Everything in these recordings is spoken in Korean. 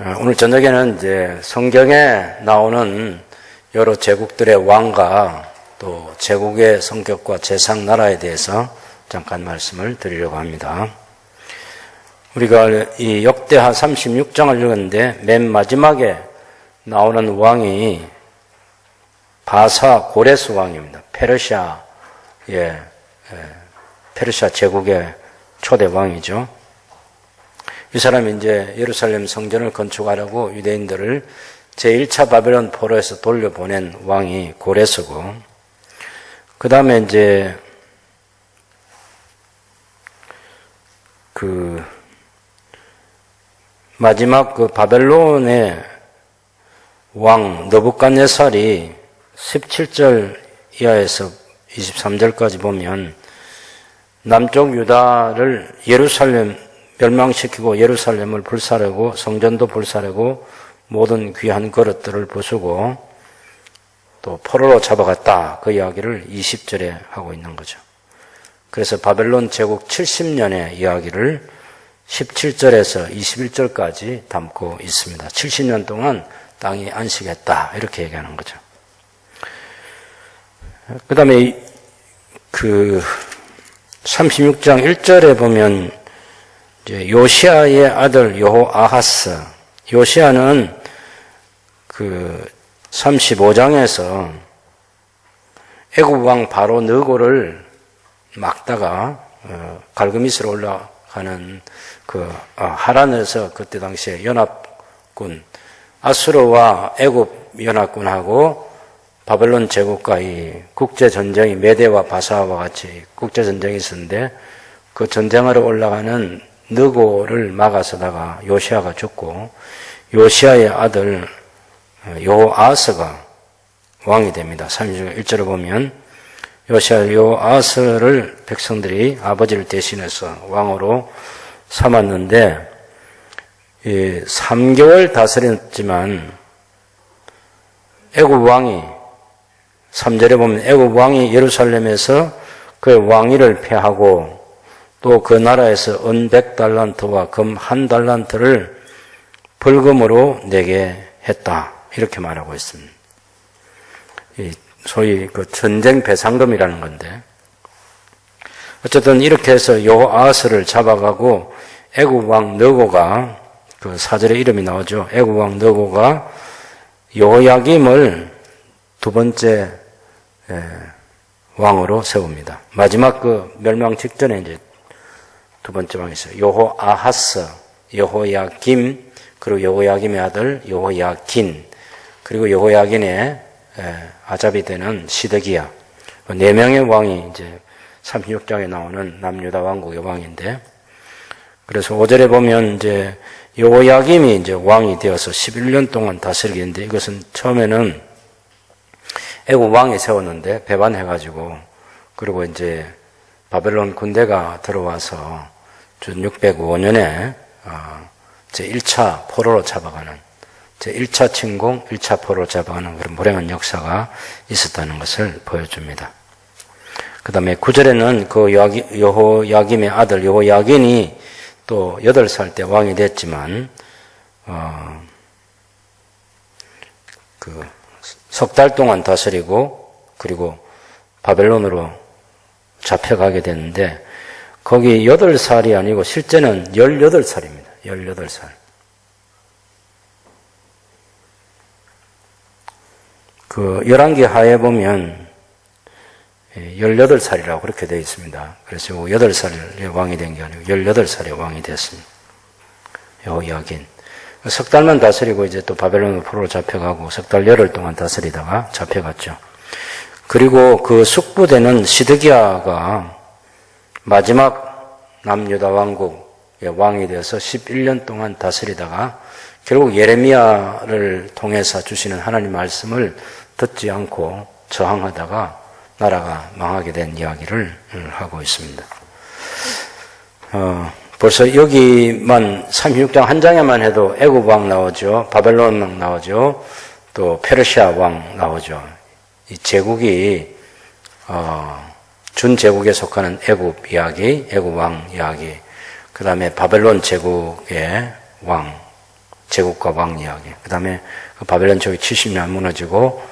오늘 저녁에는 이제 성경에 나오는 여러 제국들의 왕과 또 제국의 성격과 제상 나라에 대해서 잠깐 말씀을 드리려고 합니다. 우리가 이 역대하 36장을 읽었는데 맨 마지막에 나오는 왕이 바사 고레스 왕입니다. 페르시아 제국의 초대 왕이죠. 이 사람이 이제 예루살렘 성전을 건축하려고 유대인들을 제1차 바벨론 포로에서 돌려보낸 왕이 고레스고, 그 다음에 이제 마지막 바벨론의 왕 느부갓네살이 17절 이하에서 23절까지 보면 남쪽 유다를 멸망시키고 예루살렘을 불사르고 성전도 불사르고 모든 귀한 그릇들을 부수고 또 포로로 잡아갔다. 그 이야기를 20절에 하고 있는 거죠. 그래서 바벨론 제국 70년의 이야기를 17절에서 21절까지 담고 있습니다. 70년 동안 땅이 안식했다. 이렇게 얘기하는 거죠. 그 다음에 36장 1절에 보면 요시아의 아들 여호아하스, 요시아는 35장에서 애굽 왕 바로 느고를 막다가 갈그미스로 올라가는 하란에서 그때 당시에 연합군 아수르와 애굽 연합군하고 바벨론 제국과 이 국제전쟁이 메대와 바사와 같이 국제전쟁이 있었는데 그 전쟁하러 올라가는 느고를 막아서다가 요시아가 죽고 요시아의 아들 여호아스가 왕이 됩니다. 31절에 보면 요시아 여호아스를 백성들이 아버지를 대신해서 왕으로 삼았는데 3개월 다스렸지만 애굽 왕이 3절에 보면 애굽 왕이 예루살렘에서 그의 왕위를 폐하고 또 그 나라에서 은 100달란트와 금 1달란트를 벌금으로 내게 했다. 이렇게 말하고 있습니다. 소위 전쟁 배상금이라는 건데, 어쨌든 이렇게 해서 여호아스를 잡아가고 애굽 왕 느고가, 그 사절에 이름이 나오죠. 애굽 왕 느고가 여호야김을 두 번째 왕으로 세웁니다. 마지막 멸망 직전에 이제 두 번째 왕이 있어요. 여호아하스, 여호야김, 그리고 여호야김의 아들 여호야긴, 그리고 여호야긴의 아잡이 되는 시드기야. 4명의 왕이 이제 36장에 나오는 남유다 왕국의 왕인데, 그래서 5절에 보면 이제 여호야김이 이제 왕이 되어서 11년 동안 다스리겠는데, 이것은 처음에는 애굽 왕이 세웠는데 배반해가지고, 그리고 이제 바벨론 군대가 들어와서 1605년에 제1차 포로로 잡아가는, 제1차 침공, 1차 포로로 잡아가는 그런 불행한 역사가 있었다는 것을 보여줍니다. 그 다음에 9절에는 그 여호야김의 아들 여호야긴이 또 8살 때 왕이 됐지만, 석 달 동안 다스리고, 그리고 바벨론으로 잡혀가게 됐는데, 거기 8살이 아니고 실제는 18살입니다. 18살. 열왕기 하에 보면 18살이라고 그렇게 되어 있습니다. 그래서 8살의 왕이 된 게 아니고 18살의 왕이 됐습니다. 여호야긴. 석 달만 다스리고 이제 또 바벨론으로 포로로 잡혀가고 석 달 열흘 동안 다스리다가 잡혀갔죠. 그리고 그 숙부되는 시드기야가 마지막 남유다 왕국의 왕이 되어서 11년 동안 다스리다가 결국 예레미야를 통해서 주시는 하나님 말씀을 듣지 않고 저항하다가 나라가 망하게 된 이야기를 하고 있습니다. 벌써 여기만 36장 한 장에만 해도 애굽 왕 나오죠. 바벨론 왕 나오죠. 또 페르시아 왕 나오죠. 이 제국이 준제국에 속하는 애굽 이야기, 애굽 왕 이야기, 그 다음에 바벨론 제국의 왕, 제국과 왕 이야기. 그 다음에 바벨론 제국이 70년 무너지고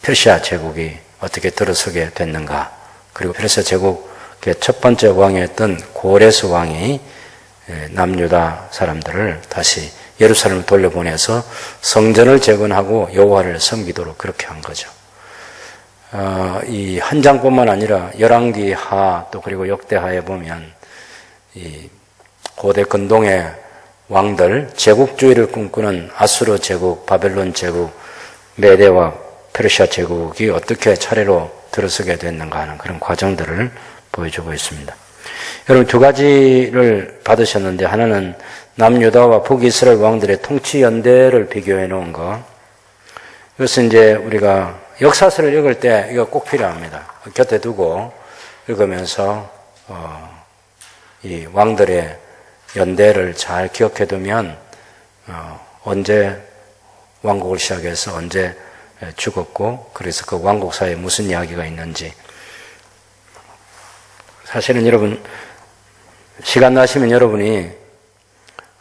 페르시아 제국이 어떻게 들어서게 됐는가. 그리고 페르시아 제국의 첫 번째 왕이었던 고레스 왕이 남유다 사람들을 다시 예루살렘을 돌려보내서 성전을 재건하고 여호와를 섬기도록 그렇게 한 거죠. 이 한 장뿐만 아니라 열왕기하 또 그리고 역대하에 보면 이 고대 근동의 왕들, 제국주의를 꿈꾸는 아수르 제국, 바벨론 제국, 메대와 페르시아 제국이 어떻게 차례로 들어서게 됐는가 하는 그런 과정들을 보여주고 있습니다. 여러분 두 가지를 받으셨는데 하나는 남유다와 북이스라엘 왕들의 통치 연대를 비교해 놓은 거. 이것은 이제 우리가 역사서를 읽을 때 이거 꼭 필요합니다. 곁에 두고 읽으면서 이 왕들의 연대를 잘 기억해 두면 언제 왕국을 시작해서 언제 죽었고 그래서 그 왕국사에 무슨 이야기가 있는지. 사실은 여러분 시간 나시면 여러분이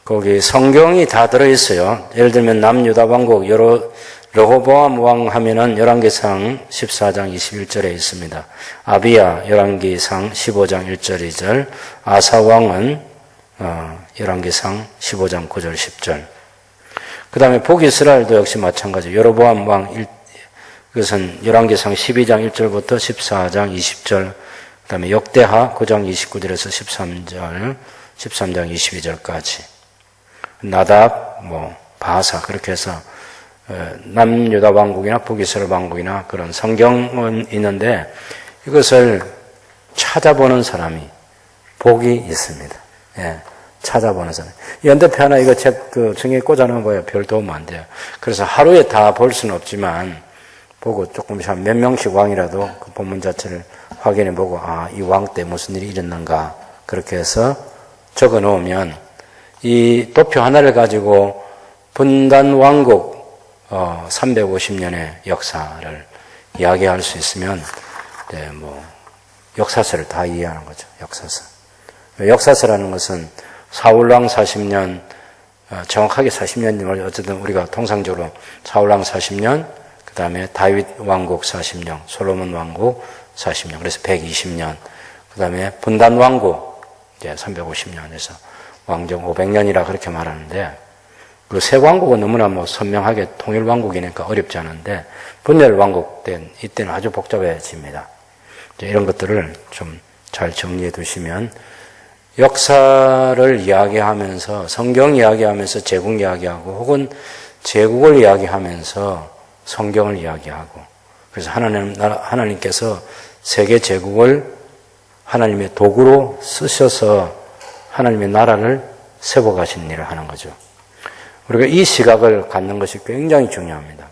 거기 성경이 다 들어있어요. 예를 들면 남유다 왕국 르호보암 왕 하면은 열왕기상 14장 21절에 있습니다. 아비야 열왕기상 15장 1절 2절, 아사 왕은 열왕기상 15장 9절 10절. 그 다음에 북이스라엘도 역시 마찬가지. 여로보암 왕 이것은 열왕기상 12장 1절부터 14장 20절. 그 다음에 역대하 9장 29절에서 13장 22절까지. 나답, 바사, 그렇게 해서, 남유다 왕국이나 북이스라엘 왕국이나 그런 성경은 있는데 이것을 찾아보는 사람이 복이 있습니다. 예, 찾아보는 사람. 연대표 하나 이거 책 등에 꽂아놓은 거예요. 별 도움 안 돼요. 그래서 하루에 다 볼 수는 없지만 보고 조금씩 한 몇 명씩 왕이라도 그 본문 자체를 확인해 보고 이 왕 때 무슨 일이 일어났는가 그렇게 해서 적어 놓으면 이 도표 하나를 가지고 분단 왕국 350년의 역사를 이야기할 수 있으면 역사서를 다 이해하는 거죠. 역사서. 역사서라는 것은 사울왕 40년 정확하게 40년이면 어쨌든 우리가 통상적으로 사울왕 40년 그 다음에 다윗 왕국 40년 솔로몬 왕국 40년 그래서 120년 그 다음에 분단 왕국 이제 350년에서 왕정 500년이라 그렇게 말하는데 그 새 왕국은 너무나 선명하게 통일 왕국이니까 어렵지 않은데 분열 왕국 이때는 아주 복잡해집니다. 이런 것들을 좀 잘 정리해 두시면 역사를 이야기하면서 성경 이야기하면서 제국 이야기하고 혹은 제국을 이야기하면서 성경을 이야기하고 그래서 하나님께서 세계 제국을 하나님의 도구로 쓰셔서 하나님의 나라를 세워가신 일을 하는 거죠. 우리가 이 시각을 갖는 것이 굉장히 중요합니다.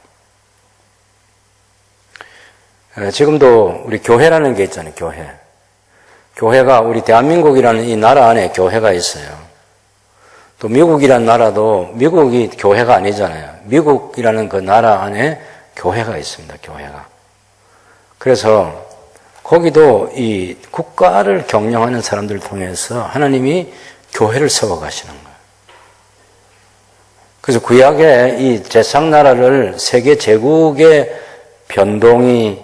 지금도 우리 교회라는 게 있잖아요. 교회가 우리 대한민국이라는 이 나라 안에 교회가 있어요. 또 미국이라는 나라도 미국이 교회가 아니잖아요. 미국이라는 그 나라 안에 교회가 있습니다. 교회가. 그래서 거기도 이 국가를 경영하는 사람들을 통해서 하나님이 교회를 세워가시는 거예요. 그래서 구약의 이 제상나라를 세계 제국의 변동을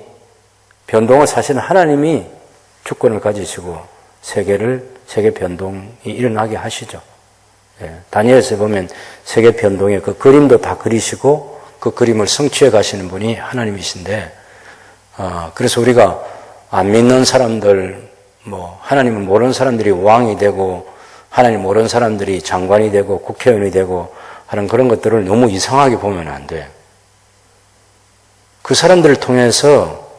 사실은 하나님이 주권을 가지시고 세계 변동이 일어나게 하시죠. 예, 다니엘서에 보면 세계 변동의 그 그림도 다 그리시고 그 그림을 성취해 가시는 분이 하나님이신데, 그래서 우리가 안 믿는 사람들, 하나님을 모르는 사람들이 왕이 되고 하나님 모르는 사람들이 장관이 되고 국회의원이 되고 하는 그런 것들을 너무 이상하게 보면 안 돼. 그 사람들을 통해서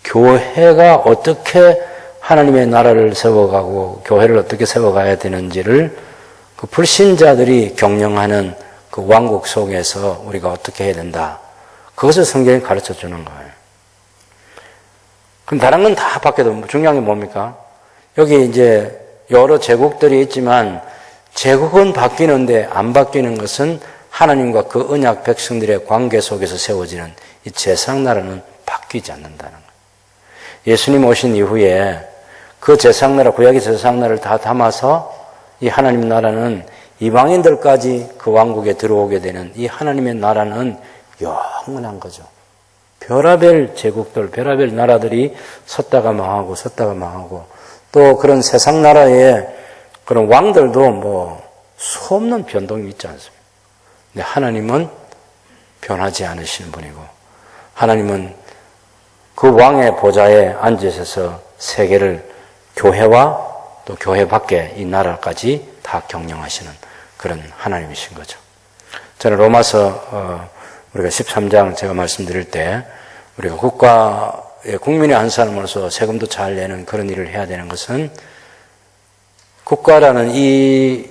교회가 어떻게 하나님의 나라를 세워가고 교회를 어떻게 세워가야 되는지를 그 불신자들이 경영하는 그 왕국 속에서 우리가 어떻게 해야 된다. 그것을 성경이 가르쳐 주는 거예요. 그럼 다른 건 다 바뀌어도 중요한 게 뭡니까? 여기 이제 여러 제국들이 있지만 제국은 바뀌는데 안 바뀌는 것은 하나님과 그 언약 백성들의 관계 속에서 세워지는 이 제상나라는 바뀌지 않는다는 거예요. 예수님 오신 이후에 그 제상나라, 구약의 제상나라를 다 담아서 이 하나님 나라는 이방인들까지 그 왕국에 들어오게 되는 이 하나님의 나라는 영원한 거죠. 별하별 제국들, 별하별 나라들이 섰다가 망하고 또 그런 세상 나라의 그런 왕들도 뭐 수없는 변동이 있지 않습니까? 근데 하나님은 변하지 않으시는 분이고 하나님은 그 왕의 보좌에 앉으셔서 세계를 교회와 또 교회 밖에 이 나라까지 다 경영하시는 그런 하나님이신 거죠. 저는 로마서 우리가 13장 제가 말씀드릴 때 우리가 국민의 한 사람으로서 세금도 잘 내는 그런 일을 해야 되는 것은 국가라는 이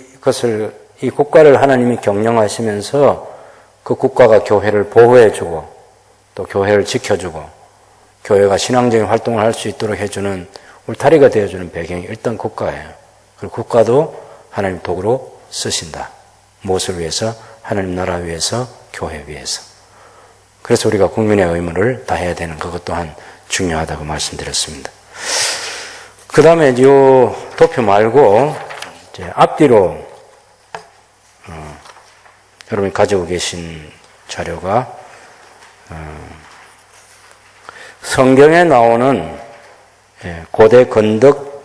국가를 하나님이 경영하시면서 그 국가가 교회를 보호해주고 또 교회를 지켜주고 교회가 신앙적인 활동을 할 수 있도록 해주는 울타리가 되어주는 배경이 일단 국가예요. 그리고 국가도 하나님 도구로 쓰신다. 무엇을 위해서? 하나님 나라 위해서, 교회 위해서. 그래서 우리가 국민의 의무를 다해야 되는 그것 또한 중요하다고 말씀드렸습니다. 그 다음에 이 도표 말고 이제 앞뒤로 여러분이 가지고 계신 자료가 성경에 나오는 고대 건덕,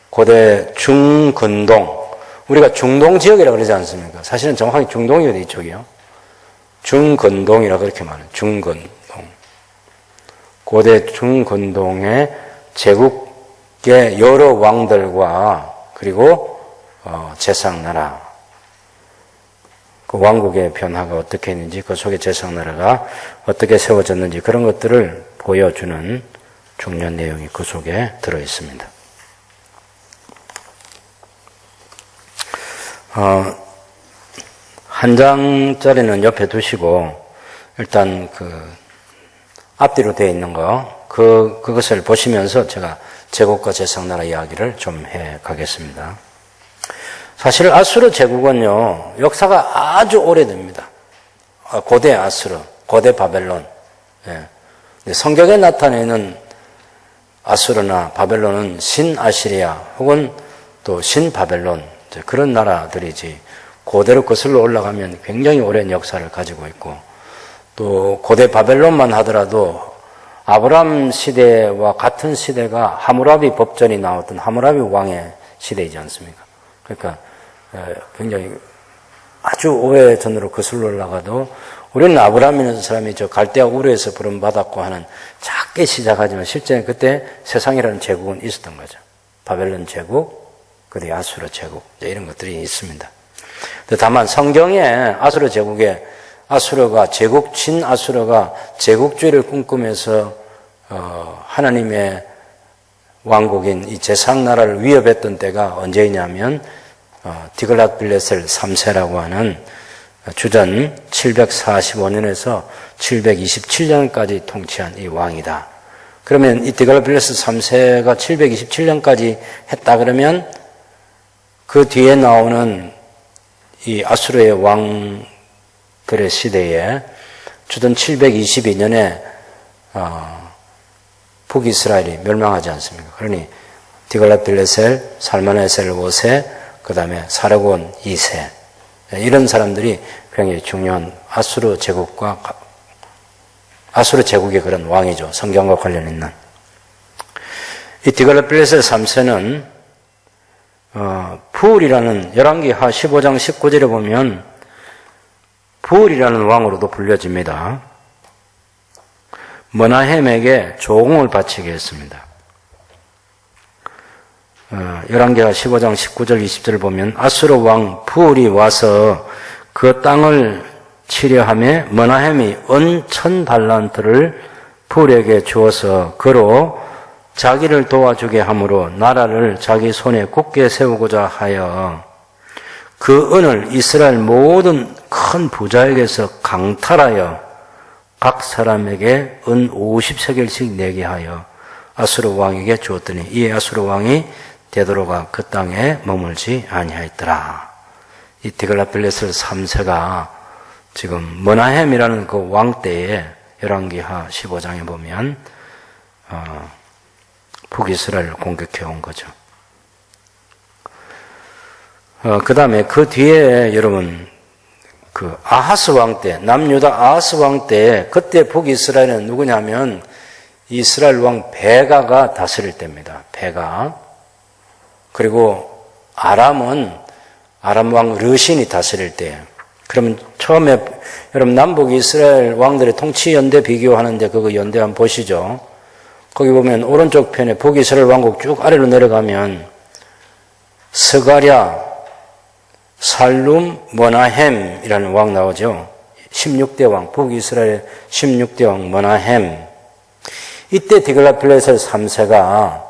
고대 중건동, 우리가 중동 지역이라고 그러지 않습니까? 사실은 정확하게 중동이 어디 이쪽이요? 중건동이라고 그렇게 말해요. 중건동. 고대 중건동의 제국의 여러 왕들과 그리고 제상나라, 그 왕국의 변화가 어떻게 했는지, 그 속에 제상나라가 어떻게 세워졌는지 그런 것들을 보여주는 중요한 내용이 그 속에 들어 있습니다. 한 장짜리는 옆에 두시고 일단 앞뒤로 되어 있는 그것을 보시면서 제가 제국과 제상나라 이야기를 좀 해 가겠습니다. 사실 아수르 제국은요, 역사가 아주 오래됩니다. 고대 아수르, 고대 바벨론. 성경에 나타내는 아수르나 바벨론은 신아시리아 혹은 또 신바벨론, 그런 나라들이지, 고대로 거슬러 올라가면 굉장히 오랜 역사를 가지고 있고, 또 고대 바벨론만 하더라도 아브람 시대와 같은 시대가 하무라비 법전이 나왔던 하무라비 왕의 시대이지 않습니까? 그러니까 굉장히 아주 오래전으로 거슬러 올라가도 우리는 아브람이라는 사람이 저 갈대아 우르에서 부름받았고 하는 작게 시작하지만 실제는 그때 세상이라는 제국은 있었던 거죠. 바벨론 제국, 그리고 아수르 제국, 이런 것들이 있습니다. 다만 성경에 아수르 제국에 아수르가 신아수르가 제국주의를 꿈꾸면서 하나님의 왕국인 이 제상나라를 위협했던 때가 언제이냐면 디글랏빌레셀 3세라고 하는 주전 745년에서 727년까지 통치한 이 왕이다. 그러면 이 디글랏빌레셀 3세가 727년까지 했다 그러면 그 뒤에 나오는 이 아수르의 왕들의 시대에 주전 722년에 북이스라엘이 멸망하지 않습니까? 그러니 디글랏빌레셀, 살마네셀 5세, 그 다음에 사르곤 2세, 이런 사람들이 굉장히 중요한 아수르 제국의 그런 왕이죠. 성경과 관련 있는. 이 디글랏빌레셀 3세는 부울이라는 열왕기하 15장 19절에 보면 부울이라는 왕으로도 불려집니다. 머나헴에게 조공을 바치게 했습니다. 열왕기하 15장 19절 20절을 보면 아수르 왕 부울이 와서 그 땅을 치려하며 머나헴이 은 1000달란트를 부울에게 주어서 그로 자기를 도와주게 함으로 나라를 자기 손에 굳게 세우고자 하여 그 은을 이스라엘 모든 큰 부자에게서 강탈하여 각 사람에게 은 50세겔씩 내게 하여 아수르 왕에게 주었더니 이 아수르 왕이 되도록아 그 땅에 머물지 아니하였더라. 이 디글랏빌레셀 3세가 지금 머나헴이라는 그 왕 때에 열왕기하 15장에 보면 북이스라엘을 공격해 온 거죠. 그 다음에 그 뒤에 여러분, 그 아하스 왕 때, 남유다 아하스 왕 때, 그때 북이스라엘은 누구냐면 이스라엘 왕 베가가 다스릴 때입니다. 베가. 그리고 아람은 아람 왕 르신이 다스릴 때예요. 그러면 처음에 여러분 남북 이스라엘 왕들의 통치 연대 비교하는데 그거 연대 한번 보시죠. 거기 보면 오른쪽 편에 북이스라엘 왕국 쭉 아래로 내려가면 스가랴, 살룸, 머나햄이라는 왕 나오죠. 16대 왕, 북이스라엘 16대 왕 머나햄. 이때 디글랏필레셀 3세가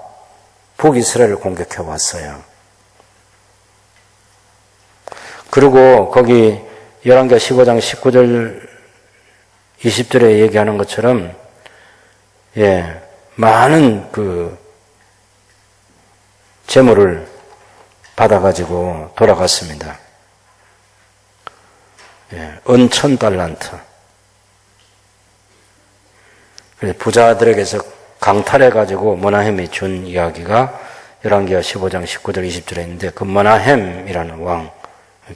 북이스라엘을 공격해 왔어요. 그리고 거기 열왕기하 15장 19절 20절에 얘기하는 것처럼 많은 그 재물을 받아가지고 돌아갔습니다. 은 1000달란트. 그래서 부자들에게서 강탈해가지고 머나햄이 준 이야기가 열왕기하 15장 19절 20절에 있는데 그 머나햄이라는 왕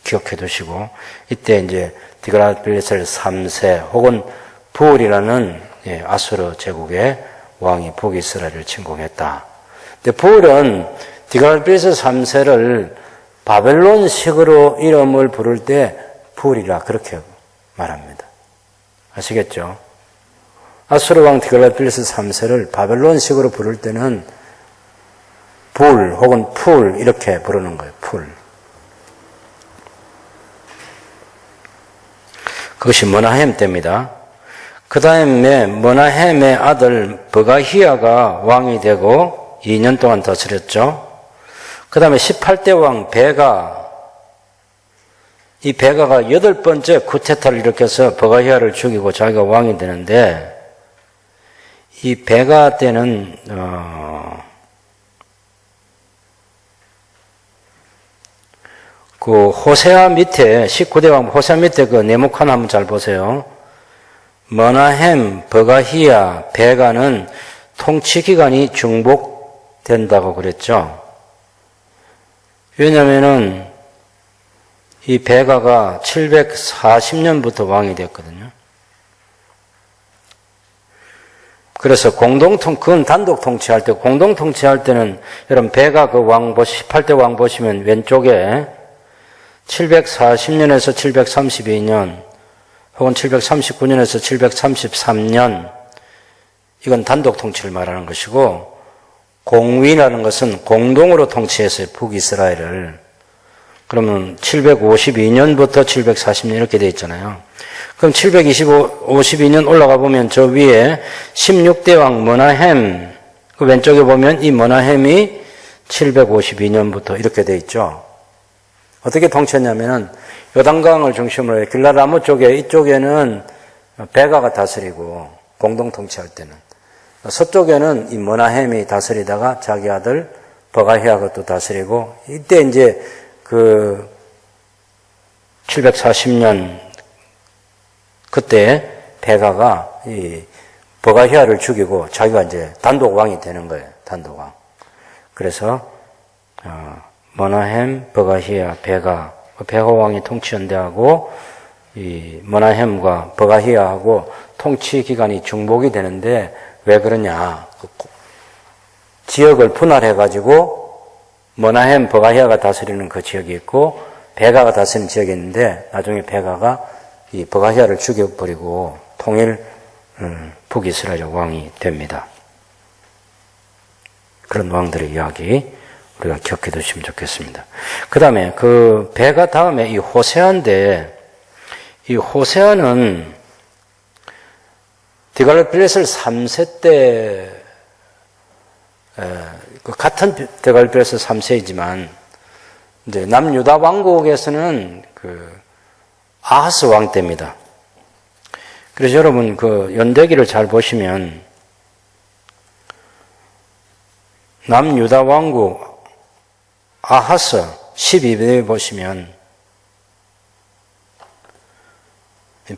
기억해 두시고 이때 이제 디글랏필레셀 3세 혹은 부울이라는 아수르 제국의 왕이 북이스라엘을 침공했다. 근데 부울은 디글랏필레셀 3세를 바벨론식으로 이름을 부를 때 부울이라 그렇게 말합니다. 아시겠죠? 아수르 왕 디글랏필레셀 3세를 바벨론식으로 부를 때는 불 혹은 풀 이렇게 부르는 거예요. 풀. 그것이 머나햄 때입니다. 그 다음에 머나햄의 아들 버가히야가 왕이 되고 2년 동안 다스렸죠. 그 다음에 18대 왕 베가, 이 베가가 8번째 쿠데타를 일으켜서 버가히야를 죽이고 자기가 왕이 되는데 이 베가 때는 그 호세아 밑에 19대 왕 호세아 밑에 그 네모칸 한번 잘 보세요. 머나햄, 버가히야, 베가는 통치 기간이 중복된다고 그랬죠. 왜냐면은 이 베가가 740년부터 왕이 됐거든요. 그래서 그건 단독 통치할 때, 공동 통치할 때는, 여러분, 베가 그 왕 18대 왕 보시면 왼쪽에 740년에서 732년, 혹은 739년에서 733년, 이건 단독 통치를 말하는 것이고, 공위라는 것은 공동으로 통치했어요, 북이스라엘을. 그러면 752년부터 740년 이렇게 돼 있잖아요. 그럼 752년 올라가 보면 저 위에 16대 왕 머나햄, 그 왼쪽에 보면 이 머나햄이 752년부터 이렇게 돼 있죠. 어떻게 통치했냐면은 요단강을 중심으로 길라라모 쪽에 이쪽에는 베가가 다스리고 공동 통치할 때는 서쪽에는 이 머나햄이 다스리다가 자기 아들 버가히야가 또 다스리고 이때 이제 그 740년 그때 베가가 이 버가히야를 죽이고 자기가 이제 단독 왕이 되는 거예요. 단독 왕. 그래서 머나햄, 버가히야, 베가 왕이 통치 연대하고 이 머나햄과 버가히야하고 통치 기간이 중복이 되는데 왜 그러냐? 지역을 분할해 가지고 머나햄, 버가히야가 다스리는 그 지역이 있고 베가가 다스리는 지역이 있는데 나중에 베가가 이 버가히야를 죽여버리고 통일 북이스라엘 왕이 됩니다. 그런 왕들의 이야기 우리가 기억해 두시면 좋겠습니다. 그 다음에 그 베가 다음에 이 호세아인데 이 호세아는 디글랏필레셀 3세 때 같은 디글랏필레셀 3세이지만 이제 남유다 왕국에서는 그 아하스 왕 때입니다. 그래서 여러분 그 연대기를 잘 보시면 남유다 왕국 아하스 12배 보시면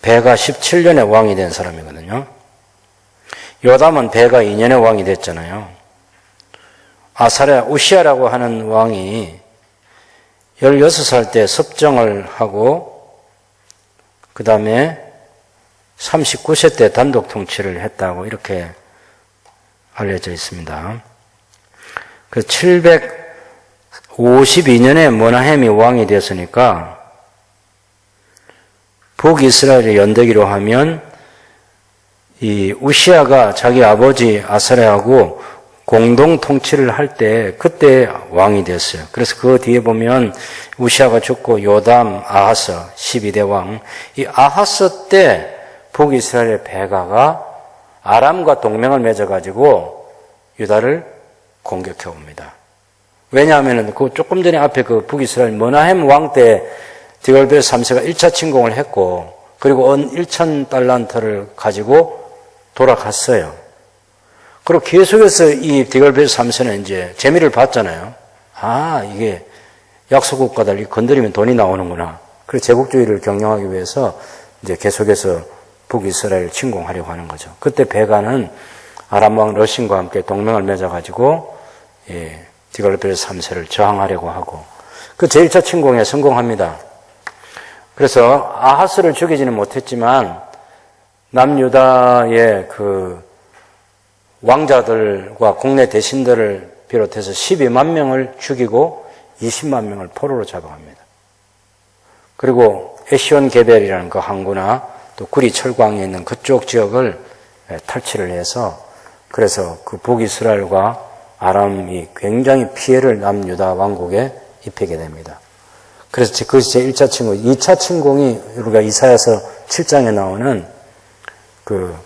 베가 17년에 왕이 된 사람이거든요. 요담은 베가 2년에 왕이 됐잖아요. 아사랴 우시아라고 하는 왕이 16살 때 섭정을 하고 그 다음에 39세 때 단독 통치를 했다고 이렇게 알려져 있습니다. 그래서 752년에 머나헴이 왕이 되었으니까 북이스라엘의 연대기로 하면 이 우시아가 자기 아버지 아사랴하고 공동 통치를 할 때 그때 왕이 됐어요. 그래서 그 뒤에 보면 우시아가 죽고 요담, 아하스 12대 왕. 이 아하스 때 북이스라엘의 베가가 아람과 동맹을 맺어가지고 유다를 공격해 옵니다. 왜냐하면 그 조금 전에 앞에 그 북이스라엘 머나헴 왕 때 디글벨 3세가 1차 침공을 했고 그리고 은 1,000달란트를 가지고 돌아갔어요. 그리고 계속해서 이 디글벨 3세는 이제 재미를 봤잖아요. 아, 이게 약소국가들 건드리면 돈이 나오는구나. 그래서 제국주의를 경영하기 위해서 이제 계속해서 북이스라엘 침공하려고 하는 거죠. 그때 베가는 아람 왕 러신과 함께 동맹을 맺어가지고 디글벨 3세를 저항하려고 하고 그 제1차 침공에 성공합니다. 그래서 아하스를 죽이지는 못했지만 남유다의 그 왕자들과 국내 대신들을 비롯해서 12만 명을 죽이고 20만 명을 포로로 잡아갑니다. 그리고 에시온 게벨이라는 그 항구나 또 구리 철광에 있는 그쪽 지역을 탈취를 해서 그래서 그 북이스라엘과 아람이 굉장히 피해를 남유다 왕국에 입히게 됩니다. 그래서 그것이 제1차 침공, 2차 침공이 우리가 이사야서 7장에 나오는 그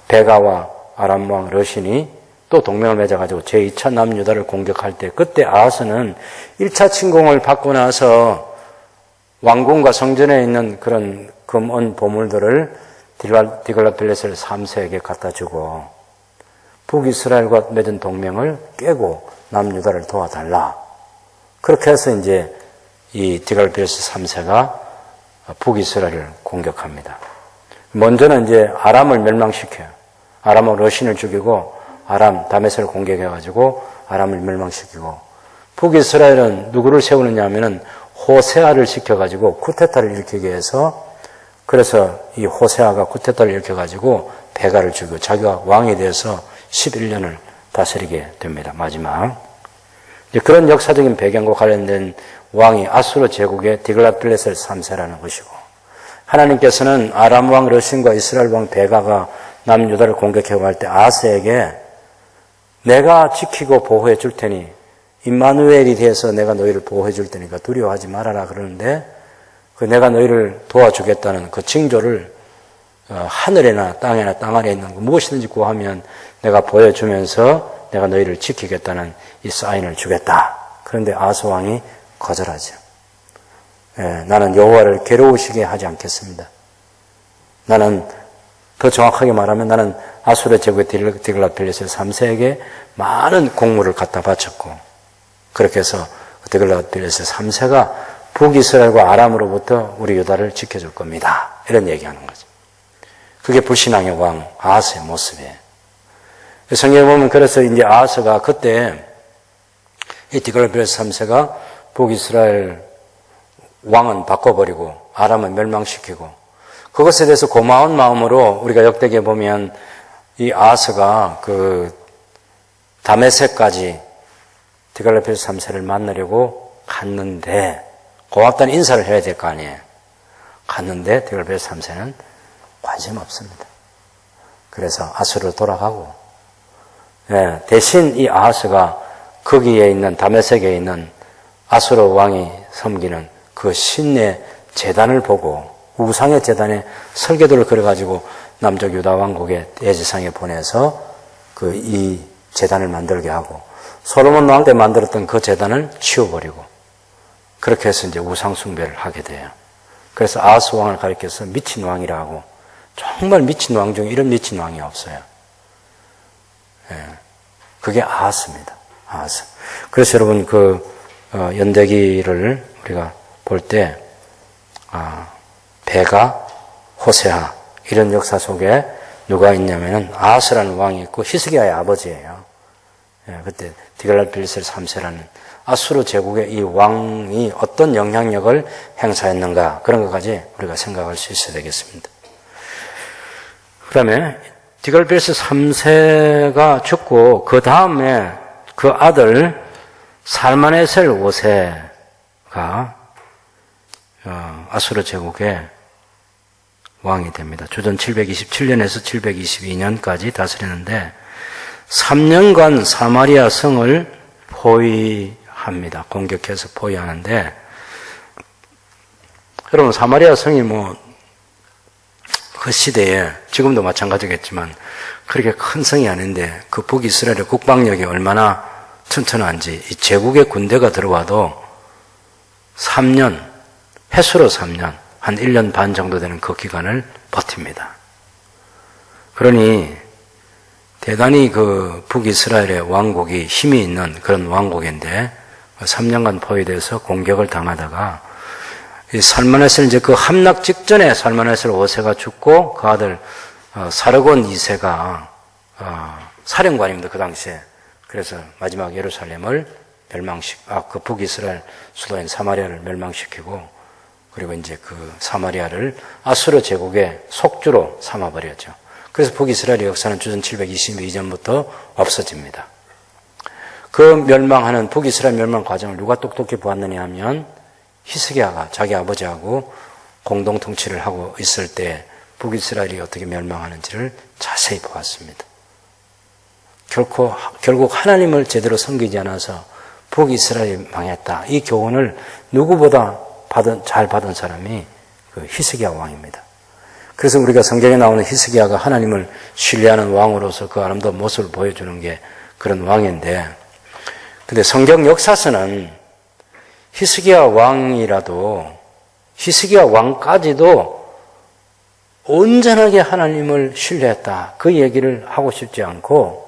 베가와 아람 왕 러신이 또 동맹을 맺어가지고 제2차 남유다를 공격할 때 그때 아하스는 1차 침공을 받고 나서 왕궁과 성전에 있는 그런 금은 보물들을 디글랏필레셀 3세에게 갖다 주고 북이스라엘과 맺은 동맹을 깨고 남유다를 도와달라. 그렇게 해서 이제 이 디글랏필레셀 3세가 북이스라엘을 공격합니다. 먼저는 이제 아람을 멸망시켜요. 아람은 러신을 죽이고 아람 다메섹을 공격해가지고 아람을 멸망시키고 북이스라엘은 누구를 세우느냐 하면은 호세아를 시켜가지고 쿠데타를 일으키게 해서 그래서 이 호세아가 쿠데타를 일으켜가지고 베가를 죽이고 자기가 왕이 되어서 11년을 다스리게 됩니다. 마지막. 그런 역사적인 배경과 관련된 왕이 아수르 제국의 디글랏필레셀 3세라는 것이고 하나님께서는 아람 왕 러신과 이스라엘 왕 베가가 남유다를 공격해 갈 때 아하스에게 내가 지키고 보호해 줄 테니 임마누엘이 돼서 내가 너희를 보호해 줄 테니까 두려워하지 말아라 그러는데 그 내가 너희를 도와주겠다는 그 징조를 하늘에나 땅에나 땅 아래에 있는 거 무엇이든지 구하면 내가 보여주면서 내가 너희를 지키겠다는 이 사인을 주겠다. 그런데 아하스 왕이 거절하죠. 나는 여호와를 괴로우시게 하지 않겠습니다. 나는 더 정확하게 말하면 나는 아수르 제국의 디글랏필레셀 3세에게 많은 공물을 갖다 바쳤고 그렇게 해서 디글랏필레셀 3세가 북이스라엘과 아람으로부터 우리 유다를 지켜줄 겁니다. 이런 얘기하는 거죠. 그게 불신앙의 왕 아하스의 모습이에요. 성경에 보면 그래서 이제 아하스가 그때 이 디글랏필레셀 3세가 북이스라엘 왕은 바꿔버리고 아람은 멸망시키고 그것에 대해서 고마운 마음으로 우리가 역대기에 보면 이 아하스가 그 다메섹까지 디글랏필레셀 3세를 만나려고 갔는데 고맙다는 인사를 해야 될 거 아니에요. 갔는데 디글랏필레셀 3세는 관심 없습니다. 그래서 아수르로 돌아가고 대신 이 아하스가 거기에 있는 다메섹에 있는 아수르 왕이 섬기는 그 신의 제단을 보고 우상의 제단에 설계도를 그려가지고 남쪽 유다 왕국의 대제사장에 보내서 그 이 제단을 만들게 하고 솔로몬 왕 때 만들었던 그 제단을 치워버리고 그렇게 해서 이제 우상 숭배를 하게 돼요. 그래서 아하스 왕을 가리켜서 미친 왕이라고 정말 미친 왕 중에 이런 미친 왕이 없어요. 그게 아하스입니다. 아하스. 그래서 여러분 그 연대기를 우리가 볼 때 베가, 호세아 이런 역사 속에 누가 있냐면은 아하스라는 왕이 있고 히스기야의 아버지예요. 그때 디글랏필레셀 3세라는 아수르 제국의 이 왕이 어떤 영향력을 행사했는가, 그런 것까지 우리가 생각할 수 있어야 되겠습니다. 그 다음에 디갈벨스 3세가 죽고 그 다음에 그 아들 살마네셀 5세가 아수르 제국의 왕이 됩니다. 주전 727년에서 722년까지 다스리는데 3년간 사마리아 성을 포위합니다. 공격해서 포위하는데, 여러분 사마리아 성이 그 시대에 지금도 마찬가지겠지만 그렇게 큰 성이 아닌데 그 북이스라엘의 국방력이 얼마나 튼튼한지, 이 제국의 군대가 들어와도 3년, 해수로 3년, 한 1년 반 정도 되는 그 기간을 버팁니다. 그러니 대단히 그 북이스라엘의 왕국이 힘이 있는 그런 왕국인데 3년간 포위돼서 공격을 당하다가 이 살마네셀, 이제 그 함락 직전에 살마네셀 5세가 죽고 그 아들 사르곤 2세가 사령관입니다. 그 당시에. 그래서 마지막 예루살렘을 그 북이스라엘 수도인 사마리아를 멸망시키고, 그리고 이제 그 사마리아를 아수르 제국의 속주로 삼아버렸죠. 그래서 북이스라엘의 역사는 주전 722년부터 없어집니다. 그 멸망하는 북이스라엘 멸망 과정을 누가 똑똑히 보았느냐 하면 히스기야가 자기 아버지하고 공동 통치를 하고 있을 때 북이스라엘이 어떻게 멸망하는지를 자세히 보았습니다. 결국 하나님을 제대로 섬기지 않아서 북이스라엘이 망했다. 이 교훈을 누구보다 잘 받은 사람이 그 히스기야 왕입니다. 그래서 우리가 성경에 나오는 히스기야가 하나님을 신뢰하는 왕으로서 그 아름다운 모습을 보여주는 게 그런 왕인데, 근데 성경 역사서는 히스기야 왕까지도 온전하게 하나님을 신뢰했다, 그 얘기를 하고 싶지 않고,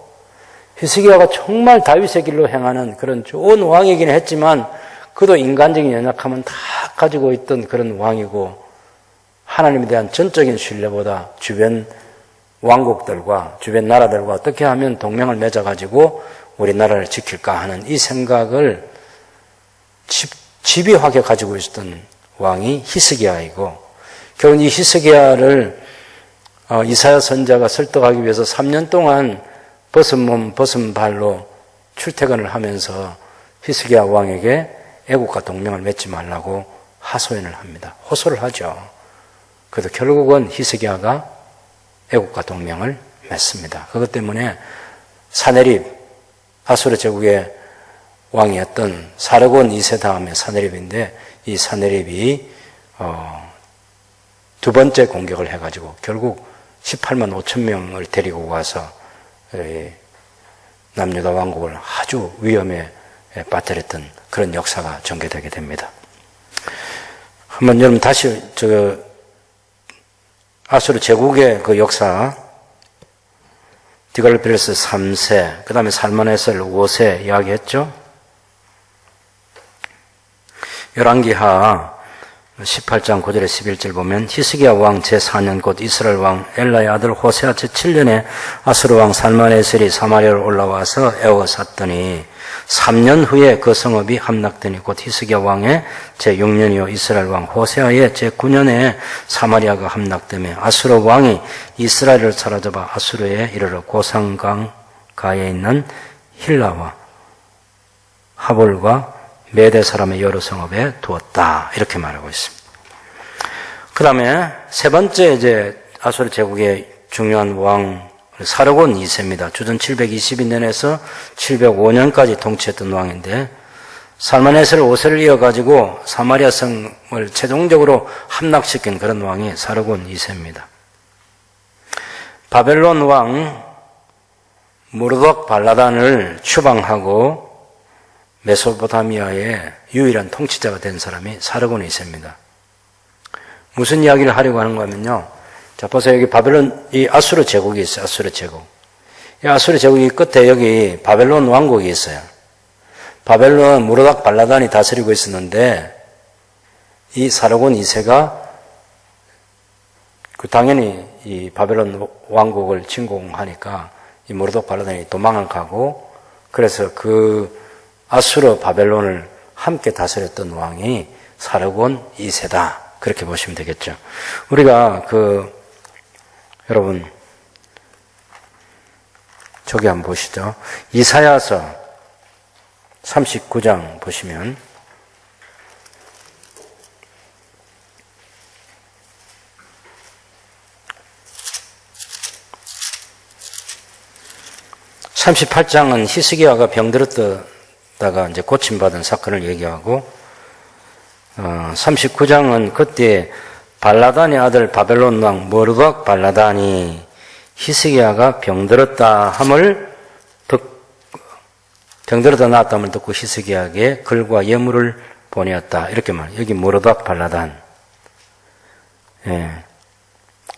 히스기야가 정말 다윗의 길로 행하는 그런 좋은 왕이긴 했지만 그도 인간적인 연약함은 다 가지고 있던 그런 왕이고, 하나님에 대한 전적인 신뢰보다 주변 왕국들과 주변 나라들과 어떻게 하면 동맹을 맺어가지고 우리나라를 지킬까 하는 이 생각을 집요하게 가지고 있었던 왕이 히스기야이고, 결국 이 히스기야를 이사야 선지자가 설득하기 위해서 3년 동안 벗은 몸 벗은 발로 출퇴근을 하면서 히스기야 왕에게 애국과 동맹을 맺지 말라고 하소연을 합니다. 호소를 하죠. 그래도 결국은 히스기야가 애국과 동맹을 맺습니다. 그것 때문에 사네립, 아수르 제국의 왕이었던 사르곤 2세 다음에 사네립인데, 이 사네립이 두 번째 공격을 해가지고 결국 18만 5천 명을 데리고 와서 남유다 왕국을 아주 위험에 빠뜨렸던 그런 역사가 전개되게 됩니다. 한번 여러분 다시 아수르 제국의 그 역사, 디갈벨스 3세, 그 다음에 살마네셀 5세 이야기했죠. 열왕기하 18장 9절에 11절 보면 히스기야 왕 제4년 곧 이스라엘 왕 엘라의 아들 호세아 제7년에 아수르 왕 살마네셀이 사마리아로 올라와서 에워쌌더니 3년 후에 그 성읍이 함락되니 곧 히스기야 왕의 제6년이요 이스라엘 왕 호세아의 제9년에 사마리아가 함락되며 아수르 왕이 이스라엘을 사로잡아 아수르에 이르러 고산강 가에 있는 힐라와 하볼과 메대 사람의 여러 성읍에 두었다, 이렇게 말하고 있습니다. 그 다음에 세 번째 이제 아수르 제국의 중요한 왕 사르곤 2세입니다. 주전 722년에서 705년까지 통치했던 왕인데, 살마네셀 5세를 이어가지고 사마리아 성을 최종적으로 함락시킨 그런 왕이 사르곤 2세입니다. 바벨론 왕 무르독 발라단을 추방하고 메소포타미아의 유일한 통치자가 된 사람이 사르곤 2세입니다. 무슨 이야기를 하려고 하는가 하면요. 자, 보세요. 여기 이 아수르 제국이 있어요. 아수르 제국. 이 아수르 제국이 끝에 여기 바벨론 왕국이 있어요. 바벨론 무르독 발라단이 다스리고 있었는데, 이 사르곤 2세가 당연히 이 바벨론 왕국을 침공하니까 이 무르독 발라단이 도망을 가고, 그래서 그 아수르 바벨론을 함께 다스렸던 왕이 사르곤 2세다. 그렇게 보시면 되겠죠. 우리가 여러분 저기 한번 보시죠. 이사야서 39장 보시면 38장은 히스기야가 병들었다가 이제 고침받은 사건을 얘기하고 39장은 그때 발라단의 아들 바벨론 왕 머르독 발라단이 히스기야가 병들었다 나았다함을 듣고 히스기야에게 글과 예물을 보내었다. 이렇게 말해요. 여기 머르독 발라단. 예.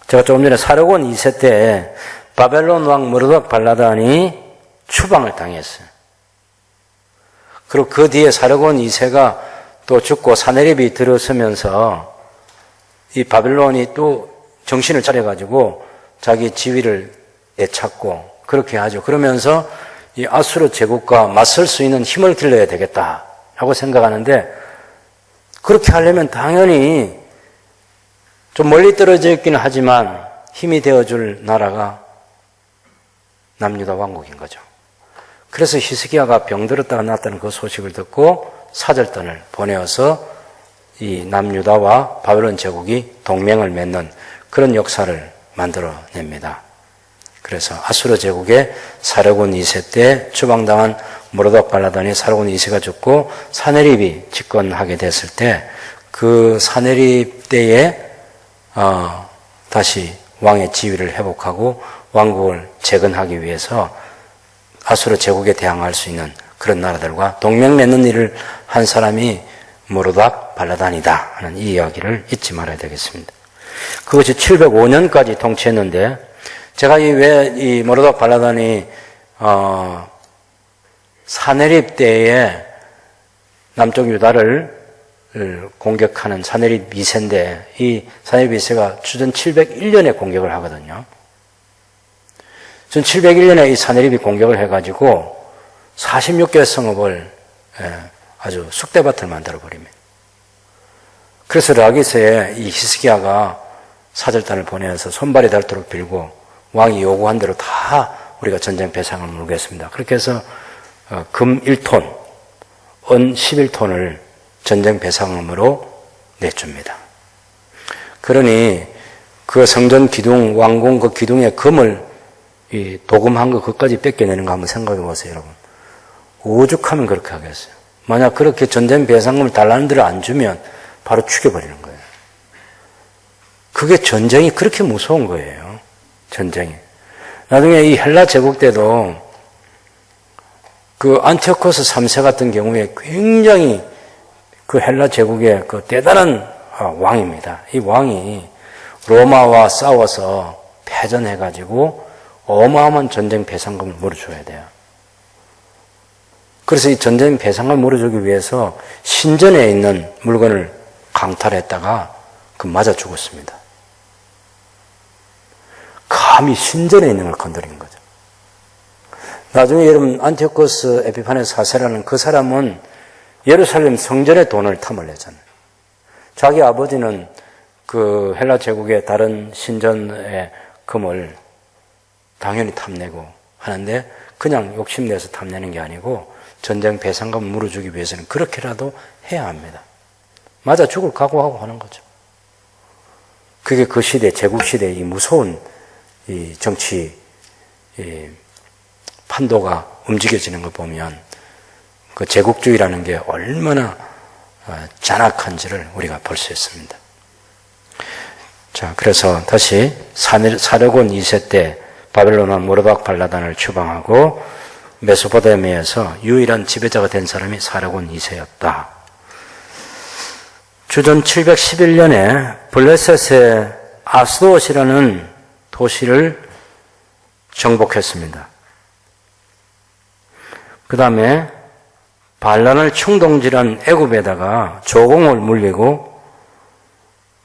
제가 조금 전에 사르곤 2세 때 바벨론 왕 머르독 발라단이 추방을 당했어요. 그리고 그 뒤에 사르곤 2세가 또 죽고 사네립이 들어서면서 이 바벨론이 또 정신을 차려가지고 자기 지위를 되찾고 그렇게 하죠. 그러면서 이 아수르 제국과 맞설 수 있는 힘을 길러야 되겠다라고 생각하는데 그렇게 하려면 당연히 좀 멀리 떨어져 있기는 하지만 힘이 되어줄 나라가 남유다 왕국인 거죠. 그래서 히스기야가 병들었다가 나았다는 그 소식을 듣고 사절단을 보내어서 이 남유다와 바벨론 제국이 동맹을 맺는 그런 역사를 만들어냅니다. 그래서 아수르 제국의 사르곤 2세 때 추방당한 머르독 발라단이 사르곤 2세가 죽고 사네립이 집권하게 됐을 때 그 사네립 때에 다시 왕의 지위를 회복하고 왕국을 재건하기 위해서 아수르 제국에 대항할 수 있는 그런 나라들과 동맹 맺는 일을 한 사람이 머르독 발라단이다 하는 이 이야기를 잊지 말아야 되겠습니다. 그것이 705년까지 통치했는데 제가 왜 이 머르독 발라단이 사네립 때에 남쪽 유다를 공격하는 사네립 2세인데 이 사네립 2세가 주전 701년에 공격을 하거든요. 전 701년에 이 사네립이 공격을 해가지고 46개 성읍을 아주 쑥대밭을 만들어버립니다. 그래서 라기스에 이 히스기야가 사절단을 보내서 손발이 닳도록 빌고 왕이 요구한 대로 다 우리가 전쟁 배상을 물겠습니다. 그렇게 해서 금 1톤, 은 11톤을 전쟁 배상금으로 내줍니다. 그러니 그 성전 기둥, 왕궁 그 기둥의 금을 이 도금한 거 그것까지 뺏겨내는 거 한번 생각해 보세요, 여러분. 오죽하면 그렇게 하겠어요. 만약 그렇게 전쟁 배상금을 달라는 대로 안 주면 바로 죽여버리는 거예요. 그게 전쟁이 그렇게 무서운 거예요. 전쟁이. 나중에 이 헬라 제국 때도 그 안티오코스 3세 같은 경우에 굉장히 그 헬라 제국의 그 대단한 왕입니다. 이 왕이 로마와 싸워서 패전해가지고 어마어마한 전쟁 배상금을 물어줘야 돼요. 그래서 이 전쟁 배상금을 물어주기 위해서 신전에 있는 물건을 강탈했다가 맞아 죽었습니다. 감히 신전에 있는 걸 건드린 거죠. 나중에 여러분 안티오코스 에피파네스 4세라는 그 사람은 예루살렘 성전의 돈을 탐을 내잖아요. 자기 아버지는 그 헬라 제국의 다른 신전의 금을 당연히 탐내고 하는데 그냥 욕심내서 탐내는 게 아니고 전쟁 배상금을 물어주기 위해서는 그렇게라도 해야 합니다. 맞아 죽을 각오하고 하는 거죠. 그게 그 시대, 제국시대의 이 무서운 이 정치 판도가 움직여지는 걸 보면 그 제국주의라는 게 얼마나 잔악한지를 우리가 볼 수 있습니다. 자, 그래서 다시 사르곤 2세 때 바벨론 왕 머르독 발라단을 추방하고 메소포타미아에서 유일한 지배자가 된 사람이 사르곤 2세였다. 주전 711년에 블레셋의 아스도옷이라는 도시를 정복했습니다. 그 다음에 반란을 충동질한 애굽에다가 조공을 물리고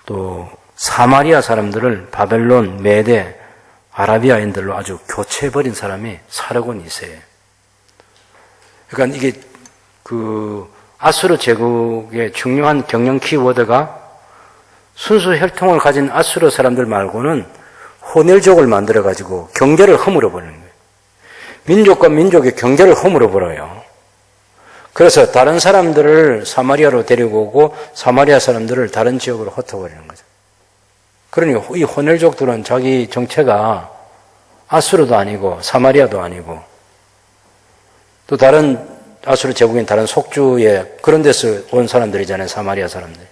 또 사마리아 사람들을 바벨론, 메데, 아라비아인들로 아주 교체해버린 사람이 사르곤 2세예요. 그러니까 이게 아수르 제국의 중요한 경영 키워드가 순수 혈통을 가진 아수르 사람들 말고는 혼혈족을 만들어가지고 경계를 허물어 버리는 거예요. 민족과 민족의 경계를 허물어 버려요. 그래서 다른 사람들을 사마리아로 데리고 오고 사마리아 사람들을 다른 지역으로 흩어버리는 거죠. 그러니 이 혼혈족들은 자기 정체가 아수르도 아니고 사마리아도 아니고 또 다른 아수르 제국인 다른 속주의 그런 데서 온 사람들이잖아요. 사마리아 사람들.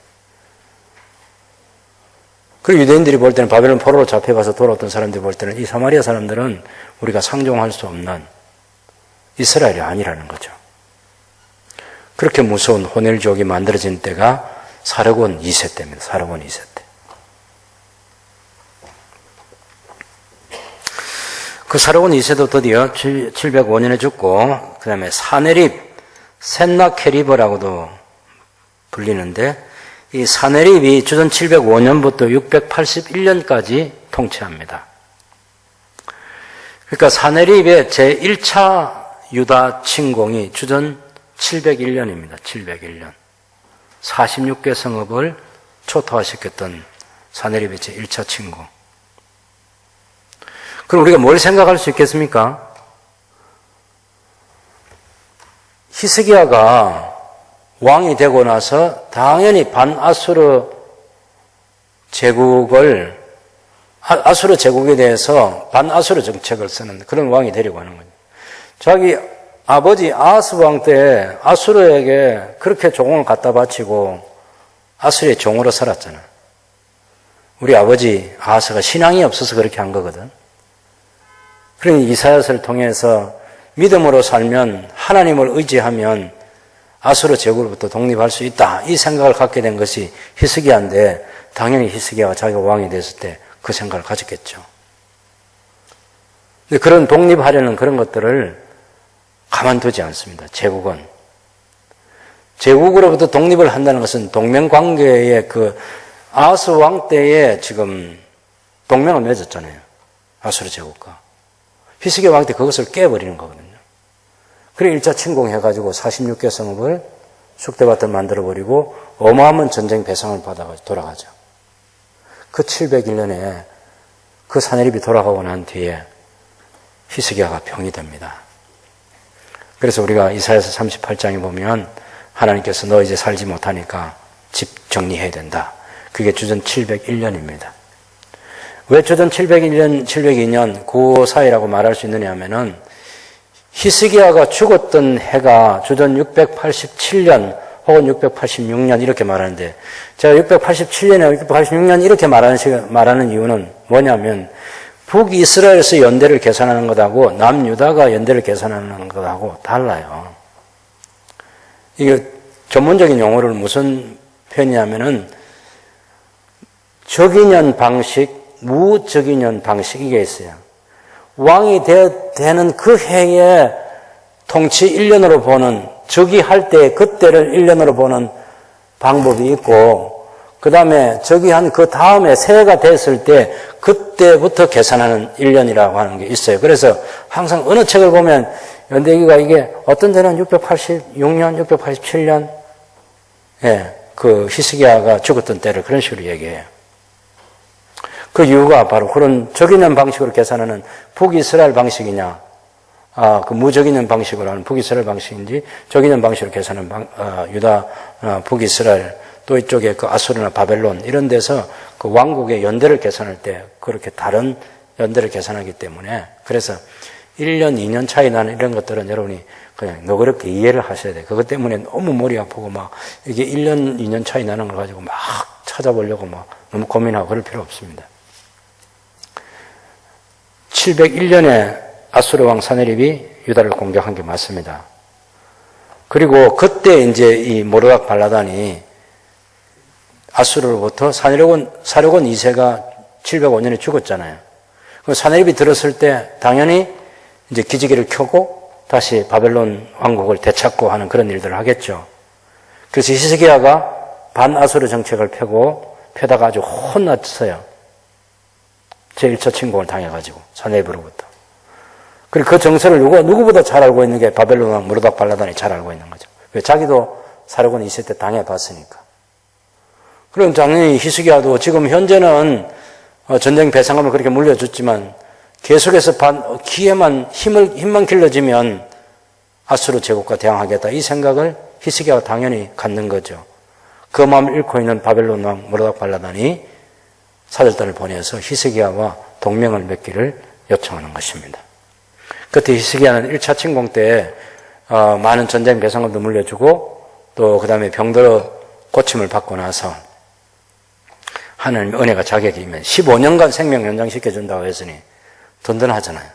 그리고 유대인들이 볼 때는 바벨론 포로로 잡혀가서 돌아왔던 사람들이 볼 때는 이 사마리아 사람들은 우리가 상종할 수 없는 이스라엘이 아니라는 거죠. 그렇게 무서운 혼혈족이 만들어진 때가 사르곤 2세 때입니다. 사르곤 2세 때. 그 사르곤 2세도 드디어 705년에 죽고 그 다음에 사네립, 센나케리버라고도 불리는데 이 사네립이 주전 705년부터 681년까지 통치합니다. 그러니까 사네립의 제1차 유다 침공이 주전 701년입니다. 701년. 46개 성읍을 초토화시켰던 사네립의 제1차 침공. 그럼 우리가 뭘 생각할 수 있겠습니까? 히스기야가 왕이 되고 나서 당연히 반아수르 제국을 아수르 제국에 대해서 반아수르 정책을 쓰는 그런 왕이 되려고 하는 거죠. 자기 아버지 아하스 왕 때 아수르에게 그렇게 종을 갖다 바치고 아수르의 종으로 살았잖아. 우리 아버지 아하스가 신앙이 없어서 그렇게 한 거거든. 그러니 이사야서를 통해서 믿음으로 살면 하나님을 의지하면 아수르 제국으로부터 독립할 수 있다. 이 생각을 갖게 된 것이 히스기야인데 당연히 히스기야가 자기가 왕이 됐을 때 그 생각을 가졌겠죠. 근데 그런 독립하려는 그런 것들을 가만두지 않습니다. 제국은. 제국으로부터 독립을 한다는 것은 동맹관계의 아하스 왕 때에 지금 동맹을 맺었잖아요. 아수르 제국과. 히스기야 왕 때 그것을 깨버리는 거거든요. 그래 1차 침공해가지고 46개 성읍을 쑥대밭을 만들어버리고 어마어마한 전쟁 배상을 받아가지고 돌아가죠. 그 701년에 그 사네립이 돌아가고 난 뒤에 히스기야가 병이 됩니다. 그래서 우리가 이사야서 38장에 보면 하나님께서 너 이제 살지 못하니까 집 정리해야 된다. 그게 주전 701년입니다. 왜 주전 701년, 702년 구사이라고 말할 수 있느냐 하면은 히스기야가 죽었던 해가 주전 687년 혹은 686년 이렇게 말하는데 제가 687년에 686년 이렇게 말하는 이유는 뭐냐면 북이스라엘에서 연대를 계산하는 것하고 남유다가 연대를 계산하는 것하고 달라요. 이게 전문적인 용어를 무슨 표현이냐면은 적인년 방식, 무적인년 방식 이게 있어요. 왕이 되는 그 해에 통치 1년으로 보는 즉위할 때 그때를 1년으로 보는 방법이 있고 그 다음에 즉위한 그 다음에 새해가 됐을 때 그때부터 계산하는 1년이라고 하는 게 있어요. 그래서 항상 어느 책을 보면 연대기가 이게 어떤 데는 686년, 687년 그 히스기야가 죽었던 때를 그런 식으로 얘기해요. 그 이유가 바로 그런 적인년 방식으로 계산하는 북이스라엘 방식이냐 그 무적인년 방식으로 하는 북이스라엘 방식인지 적인년 방식으로 계산하는 유다, 북이스라엘 또 이쪽에 그 아수르나 바벨론 이런 데서 그 왕국의 연대를 계산할 때 그렇게 다른 연대를 계산하기 때문에 그래서 1년, 2년 차이 나는 이런 것들은 여러분이 그냥 너그럽게 이해를 하셔야 돼요. 그것 때문에 너무 머리 아프고 막 이게 1년, 2년 차이 나는 걸 가지고 막 찾아보려고 막 너무 고민하고 그럴 필요 없습니다. 701년에 아수르 왕 사네립이 유다를 공격한 게 맞습니다. 그리고 그때 이제 이 모르닥 발라단이 아수르로부터 사르곤 2세가 705년에 죽었잖아요. 그 사네립이 들었을 때 당연히 이제 기지개를 켜고 다시 바벨론 왕국을 되찾고 하는 그런 일들을 하겠죠. 그래서 히스기야가 반아수르 정책을 펴다가 아주 혼났어요. 제1차 침공을 당해가지고 사네립으로부터. 그리고 그 정세를 누구보다 잘 알고 있는 게 바벨론 왕 모르닥 발라단이 잘 알고 있는 거죠. 왜? 자기도 사르곤 2세 때 당해봤으니까. 그럼 당연히 히스기야도 지금 현재는 전쟁 배상금을 그렇게 물려줬지만 계속해서 기회만 힘만 길러지면 아수르 제국과 대항하겠다 이 생각을 히스기야가 당연히 갖는 거죠. 그 마음을 잃고 있는 바벨론 왕 모르닥 발라단이 사절단을 보내서 히스기야와 동맹을 맺기를 요청하는 것입니다. 그때 히스기야는 1차 침공 때 많은 전쟁 배상금도 물려주고 또 그 다음에 병들어 고침을 받고 나서 하나님의 은혜가 자기에게 임해 15년간 생명 연장시켜준다고 했으니 든든하잖아요.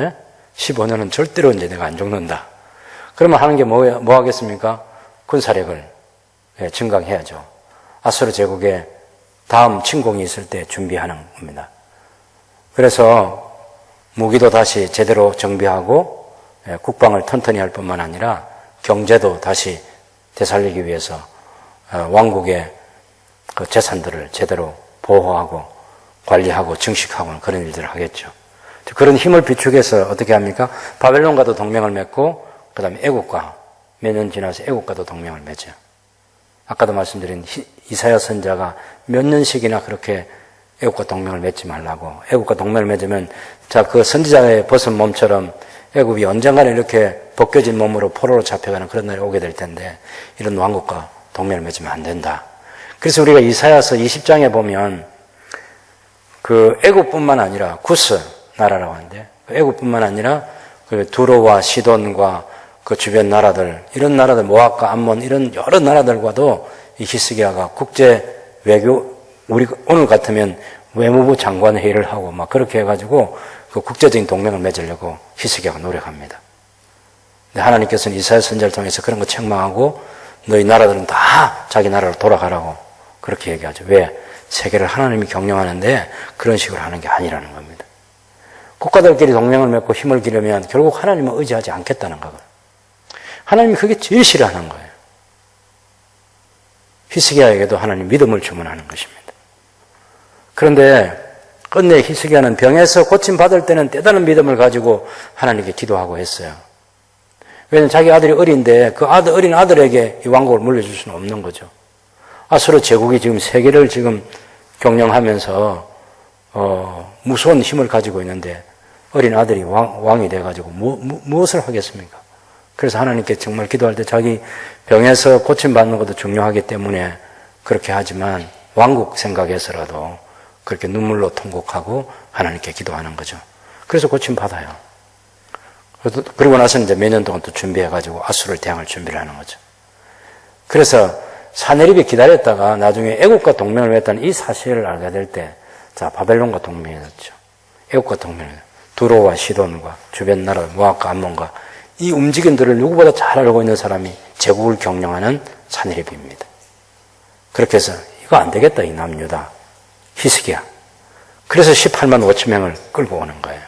예? 15년은 절대로 이제 내가 안 죽는다. 그러면 하는 게 뭐 하겠습니까? 군사력을 증강해야죠. 아수르 제국의 다음 침공이 있을 때 준비하는 겁니다. 그래서 무기도 다시 제대로 정비하고 국방을 튼튼히 할 뿐만 아니라 경제도 다시 되살리기 위해서 왕국의 그 재산들을 제대로 보호하고 관리하고 증식하고 그런 일들을 하겠죠. 그런 힘을 비축해서 어떻게 합니까? 바벨론과도 동맹을 맺고 그 다음에 애국과 몇 년 지나서 애국과도 동맹을 맺어요. 아까도 말씀드린 이사야 선자가 몇 년씩이나 그렇게 애국과 동맹을 맺지 말라고. 애국과 동맹을 맺으면 그 선지자의 벗은 몸처럼 애국이 언젠가는 이렇게 벗겨진 몸으로 포로로 잡혀가는 그런 날이 오게 될 텐데 이런 왕국과 동맹을 맺으면 안 된다. 그래서 우리가 이사야서 20장에 보면 그 애국뿐만 아니라 구스 나라라고 하는데 애국뿐만 아니라 그 두로와 시돈과 그 주변 나라들 이런 나라들 모압과 암몬 이런 여러 나라들과도 이 히스기야가 국제 외교 우리 오늘 같으면 외무부 장관 회의를 하고 막 그렇게 해가지고 그 국제적인 동맹을 맺으려고 히스기야가 노력합니다. 근데 하나님께서는 이사야 선지자를 통해서 그런 거 책망하고 너희 나라들은 다 자기 나라로 돌아가라고 그렇게 얘기하죠. 왜? 세계를 하나님이 경영하는데 그런 식으로 하는 게 아니라는 겁니다. 국가들끼리 동맹을 맺고 힘을 기르면 결국 하나님을 의지하지 않겠다는 거거든요. 하나님이 그게 제일 싫어하는 거예요. 히스기야에게도 하나님 믿음을 주문하는 것입니다. 그런데 끝내 히스기야는 병에서 고침받을 때는 대단한 믿음을 가지고 하나님께 기도하고 했어요. 왜냐하면 자기 아들이 어린데 그 어린 아들에게 이 왕국을 물려줄 수는 없는 거죠. 아수르 제국이 지금 세계를 지금 경영하면서 무서운 힘을 가지고 있는데 어린 아들이 왕이 돼가지고 무엇을 하겠습니까? 그래서 하나님께 정말 기도할 때 자기 병에서 고침받는 것도 중요하기 때문에 그렇게 하지만 왕국 생각해서라도 그렇게 눈물로 통곡하고 하나님께 기도하는 거죠. 그래서 고침받아요. 그리고 나서 이제 몇 년 동안 또 준비해가지고 아수르를 대항할 준비를 하는 거죠. 그래서 사내립이 기다렸다가 나중에 애국과 동맹을 맺었다는 이 사실을 알게 될 때, 자, 바벨론과 동맹했죠. 애국과 동맹을, 두로와 시돈과 주변 나라, 모압과 암몬과 이 움직임들을 누구보다 잘 알고 있는 사람이 제국을 경영하는 사내립입니다. 그렇게 해서 이거 안 되겠다, 이 남유다. 히스기야. 그래서 18만 5천 명을 끌고 오는 거예요.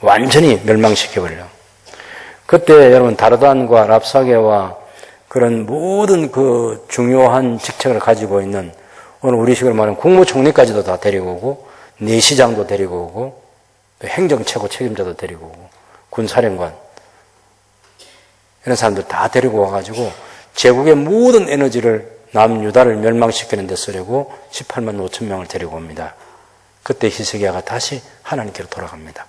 완전히 멸망시켜버려. 그때 여러분 다르단과 랍사게와 그런 모든 그 중요한 직책을 가지고 있는 오늘 우리식으로 말하면 국무총리까지도 다 데리고 오고 내시장도 데리고 오고 행정최고 책임자도 데리고 오고 군사령관 이런 사람들 다 데리고 와가지고 제국의 모든 에너지를 남유다를 멸망시키는 데 쓰려고 18만 5천 명을 데리고 옵니다. 그때 히스기야가 다시 하나님께로 돌아갑니다.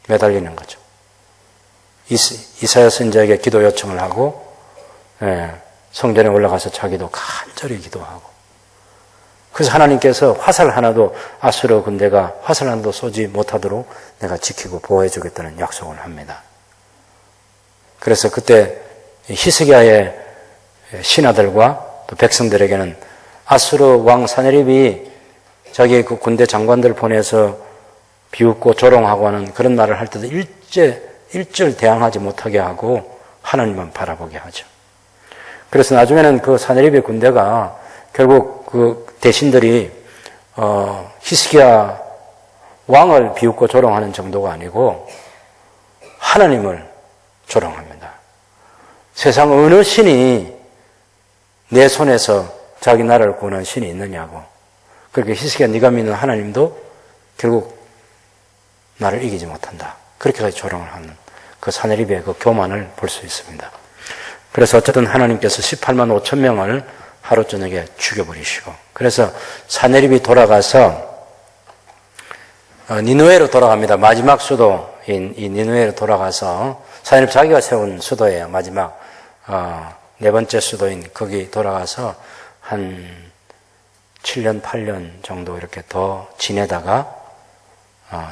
매달리는 거죠. 이사야 선지자에게 기도 요청을 하고 성전에 올라가서 자기도 간절히 기도하고 그래서 하나님께서 화살 하나도 아수르 군대가 화살 하나도 쏘지 못하도록 내가 지키고 보호해 주겠다는 약속을 합니다. 그래서 그때 히스기야의 신하들과 또 백성들에게는 아수르 왕 사네립이 자기 그 군대 장관들 보내서 비웃고 조롱하고 하는 그런 말을 할 때도 일절 대항하지 못하게 하고 하나님만 바라보게 하죠. 그래서 나중에는 그 사네립의 군대가 결국 그 대신들이 히스기야 왕을 비웃고 조롱하는 정도가 아니고 하나님을 조롱합니다. 세상 어느 신이 내 손에서 자기 나라를 구원한 신이 있느냐고. 그렇게 히스기야 네가 믿는 하나님도 결국 나를 이기지 못한다. 그렇게까지 조롱을 하는 그 사네립의 그 교만을 볼 수 있습니다. 그래서 어쨌든 하나님께서 18만 5천 명을 하루 저녁에 죽여버리시고, 그래서 사네립이 돌아가서 니느웨로 돌아갑니다. 마지막 수도인 이 니느웨로 돌아가서, 사네립 자기가 세운 수도예요. 마지막 네 번째 수도인 거기 돌아가서 한 7년 8년 정도 이렇게 더 지내다가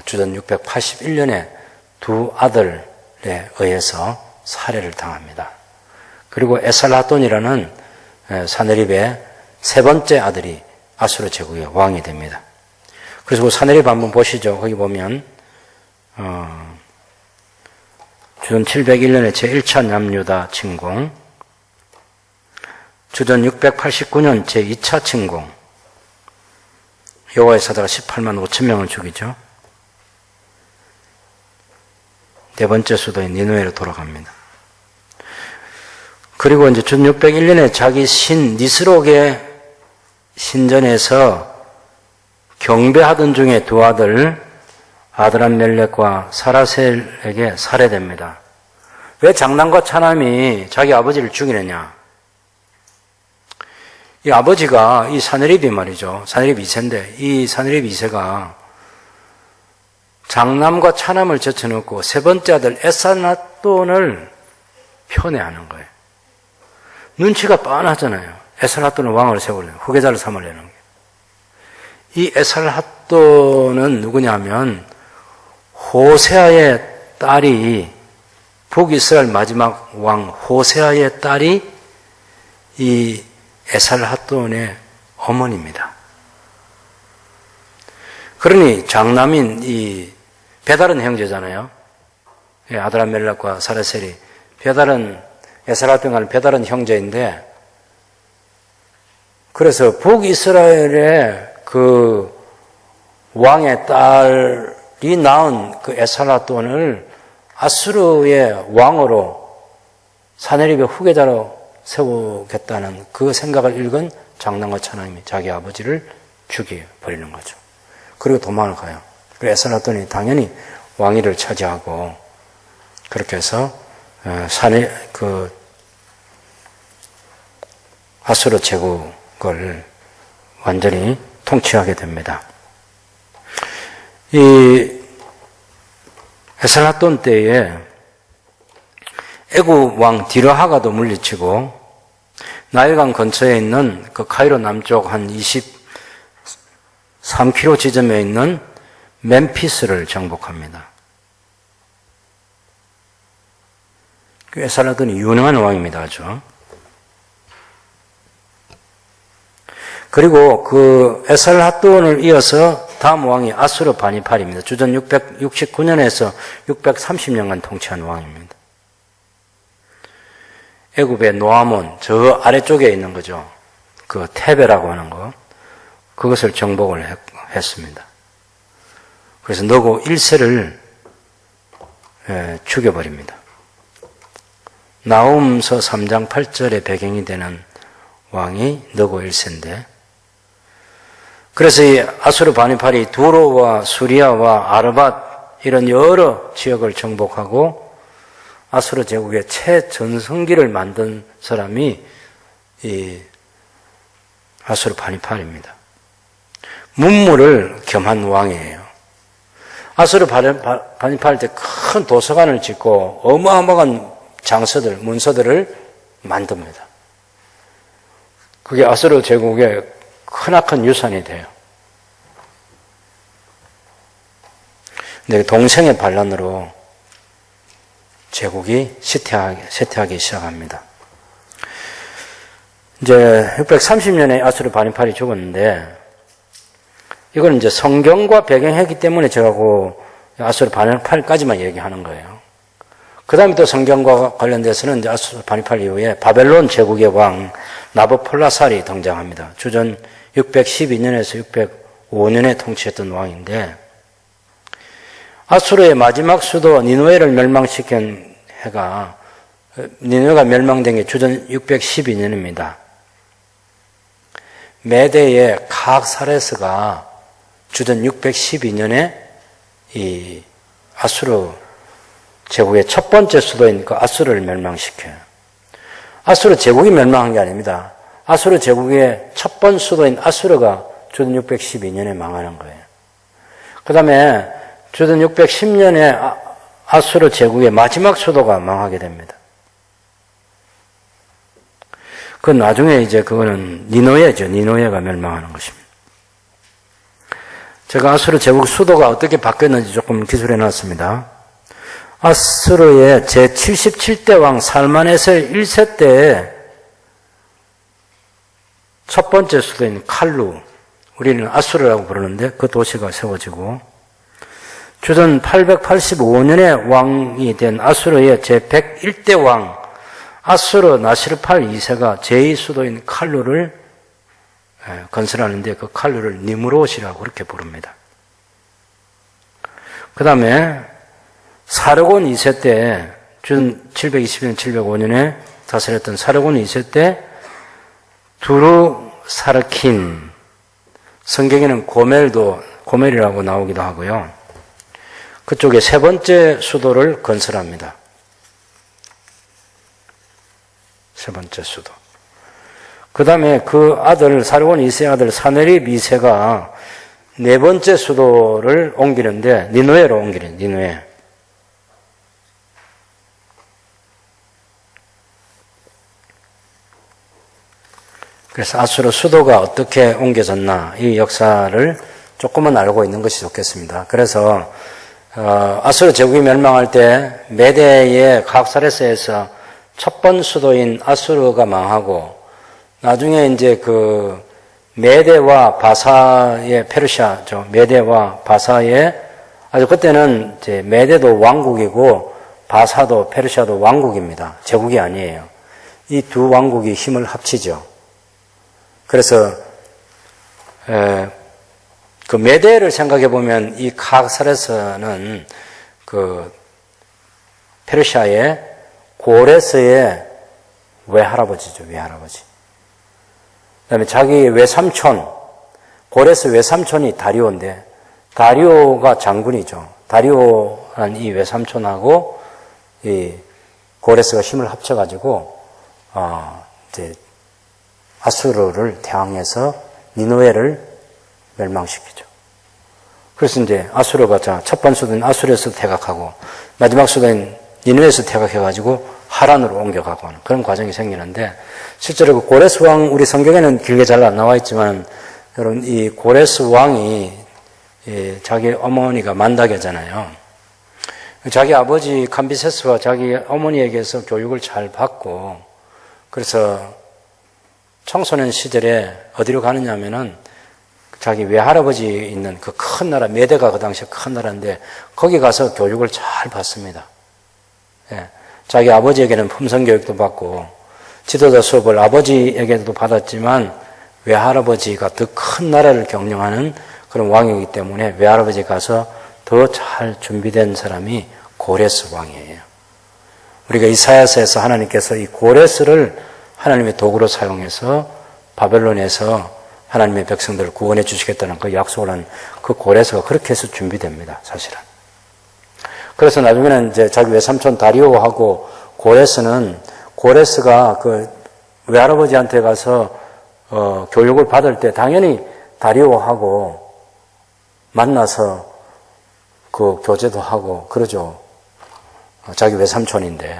주전 681년에 두 아들에 의해서 살해를 당합니다. 그리고 에살하돈이라는 사네립의 세 번째 아들이 아수르 제국의 왕이 됩니다. 그래서 그 사네립 한번 보시죠. 거기 보면 주전 701년에 제1차 남유다 침공, 주전 689년 제2차 침공, 여호와의 사자가 18만 5천 명을 죽이죠. 네 번째 수도인 니느웨로 돌아갑니다. 그리고 이제 주전 601년에 자기 신 니스록의 신전에서 경배하던 중에 두 아들 아드람멜렉과 사라셀에게 살해됩니다. 왜 장남과 차남이 자기 아버지를 죽이느냐? 이 아버지가 이 사네립이 말이죠. 사네립 2세인데 이 사네립 2세가 장남과 차남을 제쳐놓고 세 번째 아들 에살하돈을 편애하는 거예요. 눈치가 뻔하잖아요. 에살하돈을 왕을 세우려는, 후계자를 삼으려는 거예요. 이 에살하돈은 누구냐면 호세아의 딸이, 북이스라엘 마지막 왕 호세아의 딸이 이 에살하돈의 어머니입니다. 그러니 장남인 이 베달은 형제잖아요. 아드람멜렉과 사레셀이, 베달은 에살하돈과는 베달은 형제인데, 그래서 북이스라엘의 그 왕의 딸이 낳은 그 에살하돈을 아수르의 왕으로 사네립의 후계자로 세우겠다는 그 생각을 읽은 장남과 차남이 자기 아버지를 죽여버리는 거죠. 그리고 도망을 가요. 그리고 에살하돈이 당연히 왕위를 차지하고, 그렇게 해서 아수르 제국을 완전히 통치하게 됩니다. 이 에살하돈 때에 애굽 왕 디르하가도 물리치고 나일강 근처에 있는 그 카이로 남쪽 한 23km 지점에 있는 멤피스를 정복합니다. 그 에살하돈이 유능한 왕입니다. 아주. 그리고 그 에살하돈을 이어서 다음 왕이 아수르 바니팔입니다. 주전 669년에서 630년간 통치한 왕입니다. 애굽의 노아몬, 저 아래쪽에 있는 거죠. 그 테베라고 하는 거. 그것을 정복을 했습니다. 그래서 너고 1세를 죽여버립니다. 나훔서 3장 8절의 배경이 되는 왕이 너고 1세인데, 그래서 이 아수르 바니팔이 두로와 수리아와 아르밧 이런 여러 지역을 정복하고 아수르 제국의 최전성기를 만든 사람이 이 아수르 바니팔입니다. 문무를 겸한 왕이에요. 아수르 바니팔 때 큰 도서관을 짓고 어마어마한 장서들, 문서들을 만듭니다. 그게 아수르 제국의 크나큰 유산이 돼요. 근데 동생의 반란으로 제국이 쇠퇴하기 시작합니다. 이제 630년에 아수르 바니팔이 죽었는데, 이건 이제 성경과 배경했기 때문에 제가 그 아수르 바니팔까지만 얘기하는 거예요. 그 다음에 또 성경과 관련돼서는 이제 아수르 바니팔 이후에 바벨론 제국의 왕 나부폴라살이 등장합니다. 주전 612년에서 605년에 통치했던 왕인데, 아수르의 마지막 수도 니느웨를 멸망시킨 해가, 니느웨가 멸망된 게 주전 612년입니다. 메대의 카악사레스가 주전 612년에 이 아수르 제국의 첫 번째 수도인 그 아수르를 멸망시켜요. 아수르 제국이 멸망한 게 아닙니다. 아수르 제국의 첫 번 수도인 아수르가 주전 612년에 망하는 거예요. 그 다음에 주전 610년에 아수르 제국의 마지막 수도가 망하게 됩니다. 그 나중에 이제 그거는 니노에죠. 니노에가 멸망하는 것입니다. 제가 아수르 제국 수도가 어떻게 바뀌었는지 조금 기술해 놨습니다. 아수르의 제77대 왕 살마네셀 1세 때에 첫 번째 수도인 칼루, 우리는 아수르라고 부르는데 그 도시가 세워지고, 주전 885년에 왕이 된 아수르의 제101대 왕 아수르 나시르팔 2세가 제2수도인 칼루를 건설하는데 그 칼루를 니무롯이라고 그렇게 부릅니다. 그 다음에 사르곤 2세 때, 주전 720년, 705년에 다스렸던 사르곤 2세 때 두루 사르킨, 성경에는 고멜이라고 나오기도 하고요. 그쪽에 세 번째 수도를 건설합니다. 세 번째 수도. 그 다음에 그 아들, 사르곤 2세 아들 사네립 2세가 네 번째 수도를 옮기는데, 니누에로 옮기는, 니누에. 그래서 아수르 수도가 어떻게 옮겨졌나, 이 역사를 조금은 알고 있는 것이 좋겠습니다. 그래서, 아수르 제국이 멸망할 때, 메대의 각사레스에서 첫 번 수도인 아수르가 망하고, 나중에 이제 그 메대와 바사의 페르시아죠. 메대와 바사의, 아주 그때는 이제 메대도 왕국이고 바사도 페르시아도 왕국입니다. 제국이 아니에요. 이 두 왕국이 힘을 합치죠. 그래서 그 메대를 생각해 보면 이 카사레스는 그 페르시아의 고레스의 외할아버지죠. 외할아버지. 그다음에 자기 외삼촌, 고레스 외삼촌이 다리오인데, 다리오가 장군이죠. 다리오란 이 외삼촌하고 이 고레스가 힘을 합쳐가지고 이제 아수르를 대항해서 니누에를 멸망시키죠. 그래서 이제 아수르가 첫 번째 수도인 아수르에서 퇴각하고 마지막 수도인 니누에서 퇴각해가지고 하란으로 옮겨가고 하는 그런 과정이 생기는데, 실제로 그 고레스 왕, 우리 성경에는 길게 잘 안 나와 있지만, 여러분, 이 고레스 왕이 자기 어머니가 만다게잖아요. 자기 아버지 캄비세스와 자기 어머니에게서 교육을 잘 받고, 그래서 청소년 시절에 어디로 가느냐 하면은 자기 외할아버지 있는 그 큰 나라, 메대가 그 당시에 큰 나라인데, 거기 가서 교육을 잘 받습니다. 예. 자기 아버지에게는 품성 교육도 받고 지도자 수업을 아버지에게도 받았지만 외할아버지가 더 큰 나라를 경영하는 그런 왕이기 때문에 외할아버지 가서 더 잘 준비된 사람이 고레스 왕이에요. 우리가 이사야서에서 하나님께서 이 고레스를 하나님의 도구로 사용해서 바벨론에서 하나님의 백성들을 구원해 주시겠다는 그 약속을 한 그 고레스가 그렇게 해서 준비됩니다. 사실은. 그래서 나중에는 이제 자기 외삼촌 다리오하고 고레스가 그 외할아버지한테 가서 교육을 받을 때 당연히 다리오하고 만나서 그 교제도 하고 그러죠. 자기 외삼촌인데.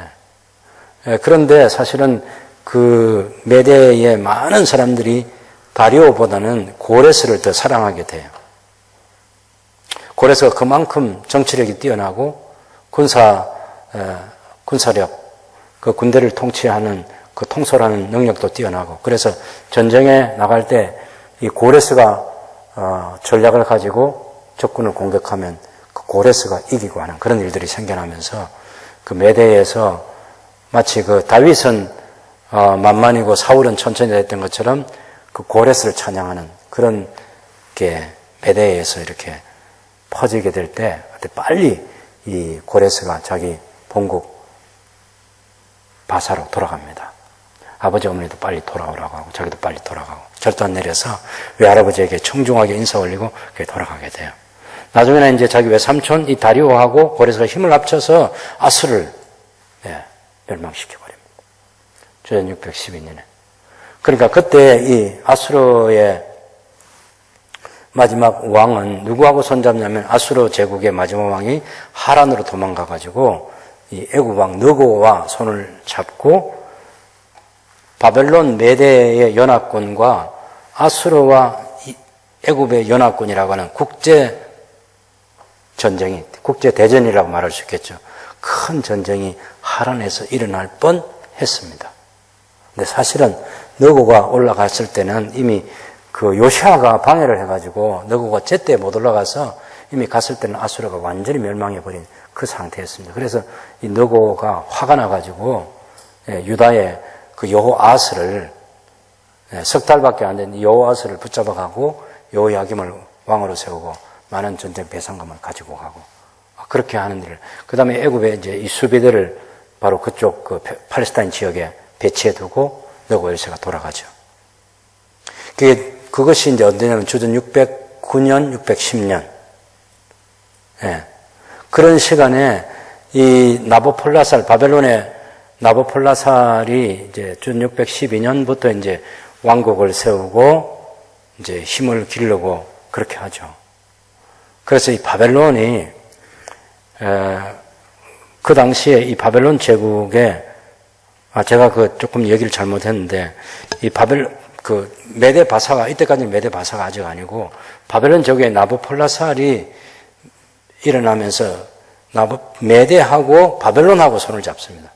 그런데 사실은 그 메대의 많은 사람들이 다리오보다는 고레스를 더 사랑하게 돼요. 고레스가 그만큼 정치력이 뛰어나고 군사력, 그 군대를 통치하는 그 통솔하는 능력도 뛰어나고, 그래서 전쟁에 나갈 때 이 고레스가 전략을 가지고 적군을 공격하면 그 고레스가 이기고 하는 그런 일들이 생겨나면서 그 메대에서 마치 그 다윗은 만만이고 사울은 천천히 됐던 것처럼 그 고레스를 찬양하는 그런 게 메대에서 이렇게 퍼지게 될 때 빨리 이 고레스가 자기 본국 바사로 돌아갑니다. 아버지 어머니도 빨리 돌아오라고 하고 자기도 빨리 돌아가고 절단 내려서 외할아버지에게 청중하게 인사 올리고 그렇게 돌아가게 돼요. 나중에는 이제 자기 외삼촌 이 다리오하고 고레스가 힘을 합쳐서 아수를 멸망시켜버립니다. 주전 612년에. 그러니까 그때 이 아수르의 마지막 왕은 누구하고 손잡냐면 아수르 제국의 마지막 왕이 하란으로 도망가가지고 이 애굽 왕 느고와 손을 잡고 바벨론 메대의 연합군과 아수르와 애굽의 연합군이라고 하는 국제 전쟁이, 국제 대전이라고 말할 수 있겠죠. 큰 전쟁이 하란에서 일어날 뻔했습니다. 근데 사실은 느고가 올라갔을 때는 이미 그 요시아가 방해를 해가지고 느고가 제때 못 올라가서 이미 갔을 때는 아수르가 완전히 멸망해버린 그 상태였습니다. 그래서 이 느고가 화가 나가지고 유다의 그 여호아스를 석 달밖에 안 된 여호아스를 붙잡아가고 여호야김을 왕으로 세우고 많은 전쟁 배상금을 가지고 가고 그렇게 하는 일을. 그 다음에 애굽에 이제 이 수비대를 바로 그쪽 그 팔레스타인 지역에 배치해 두고 느고 1세가 돌아가죠. 그것이 이제 언제냐면 주전 609년, 610년. 예. 그런 시간에 이 나보폴라살, 바벨론의 나보폴라살이 이제 주전 612년부터 이제 왕국을 세우고 이제 힘을 기르고 그렇게 하죠. 그래서 이 바벨론이 그 당시에 이 바벨론 제국에 제가 그 조금 얘기를 잘못했는데 이 메데 바사가 이때까지는 메데 바사가 아직 아니고 바벨론 제국의 나부폴라살이 일어나면서 메데하고 바벨론하고 손을 잡습니다.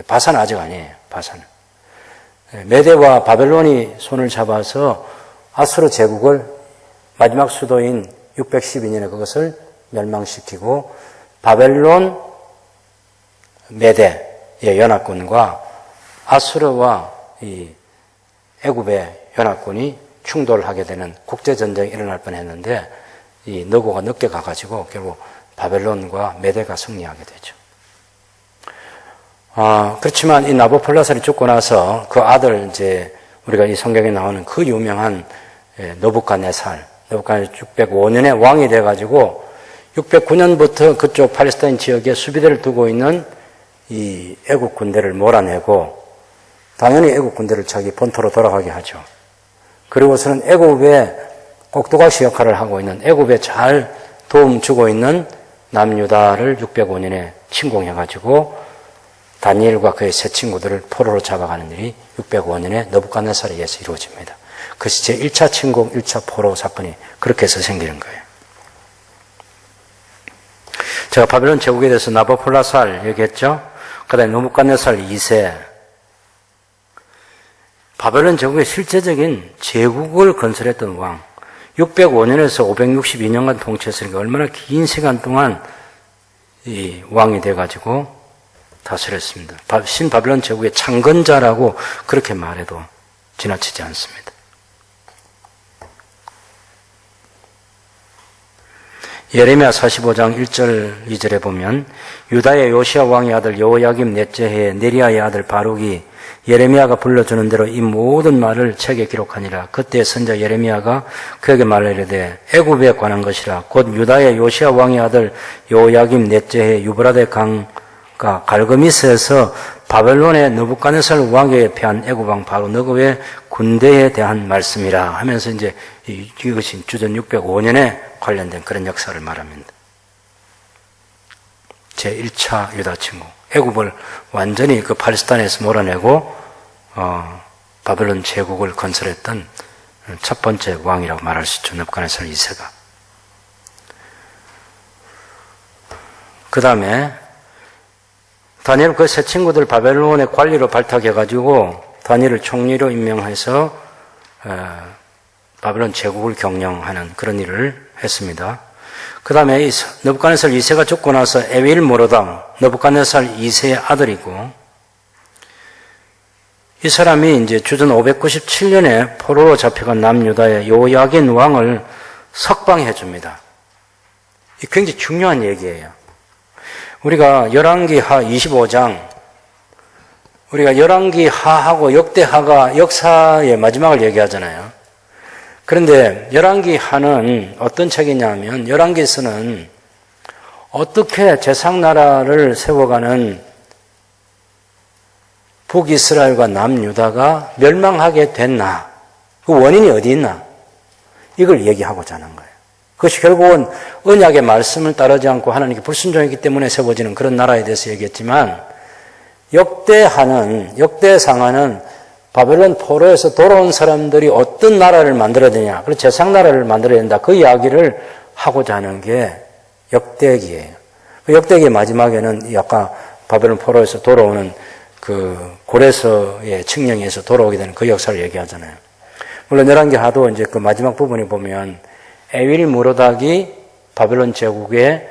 바사는 아직 아니에요. 바사는 메데와 바벨론이 손을 잡아서 아수르 제국을 마지막 수도인 612년에 그것을 멸망시키고 바벨론 메데의 연합군과 아수르와 이 애굽의 연합군이 충돌하게 되는 국제전쟁이 일어날 뻔했는데 이 느고가 늦게 가가지고 결국 바벨론과 메데가 승리하게 되죠. 그렇지만 이 나부폴라살이 죽고 나서 그 아들 이제 우리가 이 성경에 나오는 그 유명한 느부갓네살 605년에 왕이 돼가지고 609년부터 그쪽 팔레스타인 지역에 수비대를 두고 있는 이 애국 군대를 몰아내고 당연히 애국 군대를 자기 본토로 돌아가게 하죠. 그리고서는 애국의 꼭두각시 역할을 하고 있는 애국에 잘 도움 주고 있는 남유다를 605년에 침공해가지고 다니엘과 그의 세 친구들을 포로로 잡아가는 일이 605년에 느부갓네살에 의해서 이루어집니다. 그것이 제1차 침공, 1차 포로 사건이 그렇게 해서 생기는 거예요. 제가 바벨론 제국에 대해서 나부콜라살 얘기했죠. 그 다음에 느부갓네살 2세. 바벨론 제국의 실제적인 제국을 건설했던 왕. 605년에서 562년간 통치했으니까 얼마나 긴 시간 동안 이 왕이 돼가지고 다스렸습니다. 신바벨론 제국의 창건자라고 그렇게 말해도 지나치지 않습니다. 예레미야 45장 1절 2절에 보면 유다의 요시야 왕의 아들 여호야김 넷째 해에 네리야의 아들 바룩이 예레미야가 불러주는 대로 이 모든 말을 책에 기록하니라. 그때 선자 예레미야가 그에게 말하려되 애굽에 관한 것이라. 곧 유다의 요시야 왕의 아들 여호야김 넷째 해에 유브라데 강가 갈그미스에서 바벨론의 느부갓네살 왕에게 패한 애굽 왕 바로 느고의 군대에 대한 말씀이라 하면서 이제 이것이 주전 605년에 관련된 그런 역사를 말합니다. 제1차 유다 침공. 애굽을 완전히 그 팔레스타인에서 몰아내고 바벨론 제국을 건설했던 첫 번째 왕이라고 말할 수 있죠. 느부갓네살 2세가. 그 다음에 다니엘 그 세 친구들 바벨론의 관리로 발탁해가지고 다니엘을 총리로 임명해서 바벨론 제국을 경영하는 그런 일을 했습니다. 그 다음에 이 느부갓네살 2세가 죽고 나서 에윌 모로당 느부갓네살 2세의 아들이고 이 사람이 이제 주전 597년에 포로로 잡혀간 남유다의 요야긴 왕을 석방해 줍니다. 이 굉장히 중요한 얘기예요. 우리가 열왕기하 25장 우리가 열왕기하하고 역대하가 역사의 마지막을 얘기하잖아요. 그런데 열왕기하는 어떤 책이냐면 열왕기에서는 어떻게 제상나라를 세워가는 북이스라엘과 남유다가 멸망하게 됐나? 그 원인이 어디 있나? 이걸 얘기하고자 하는 거예요. 그것이 결국은 언약의 말씀을 따르지 않고 하나님께 불순종했기 때문에 세워지는 그런 나라에 대해서 얘기했지만, 역대상하는 바벨론 포로에서 돌아온 사람들이 어떤 나라를 만들어야 되냐, 그리고 제상나라를 만들어야 된다, 그 이야기를 하고자 하는 게 역대기예요. 역대기의 마지막에는 아까 바벨론 포로에서 돌아오는 그 고레서의 칙령에서 돌아오게 되는 그 역사를 얘기하잖아요. 물론 열왕기하도 이제 그 마지막 부분에 보면 에윌 무로닥이 바벨론 제국의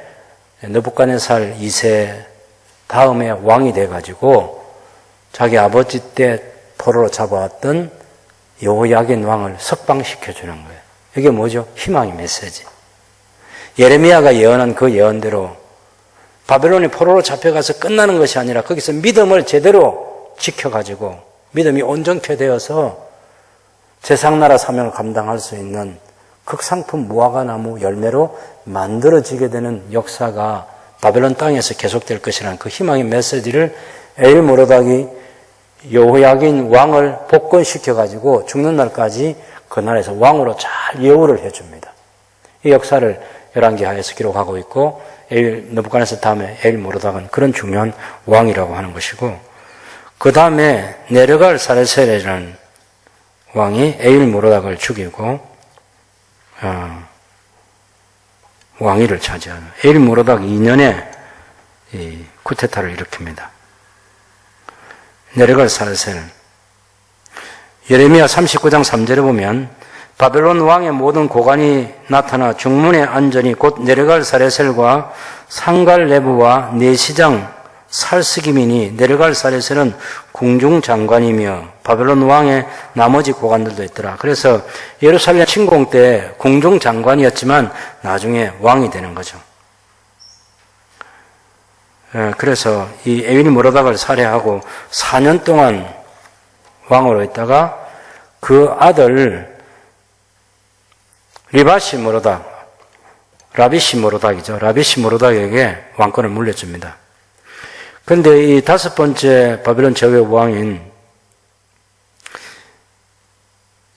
느부갓네살 2세 다음에 왕이 돼가지고 자기 아버지 때 포로로 잡아왔던 여호야긴 왕을 석방시켜주는 거예요. 이게 뭐죠? 희망의 메시지. 예레미야가 예언한 그 예언대로 바벨론이 포로로 잡혀가서 끝나는 것이 아니라 거기서 믿음을 제대로 지켜가지고 믿음이 온전케 되어서 제상나라 사명을 감당할 수 있는 극상품 무화과나무 열매로 만들어지게 되는 역사가 바벨론 땅에서 계속될 것이라는 그 희망의 메시지를 에일 모로닥이 여호야긴 왕을 복권시켜가지고 죽는 날까지 그 나라에서 왕으로 잘 예우를 해줍니다. 이 역사를 열왕기하에서 기록하고 있고, 느부갓네살 다음에 에일 모로닥은 그런 중요한 왕이라고 하는 것이고, 그 다음에 네르갈 사레셀이라는 왕이 에일 모로닥을 죽이고 왕위를 차지하는, 에일 모로닥 2년에 이 쿠데타를 일으킵니다. 네르갈 사레셀. 예레미야 39장 3절에 보면 바벨론 왕의 모든 고관이 나타나 중문의 안전이 곧 네르갈 사레셀과 상갈 레브와 내시장 살스기민이, 네르갈 사레셀은 궁중장관이며 바벨론 왕의 나머지 고관들도 있더라. 그래서 예루살렘 침공 때 궁중장관이었지만 나중에 왕이 되는 거죠. 그래서 이 에윌 모로닥을 살해하고 4년 동안 왕으로 있다가 그 아들 라비시 모로닥이죠. 라비시 모로닥에게 왕권을 물려줍니다. 그런데 이 5번째 바벨론 제국의 왕인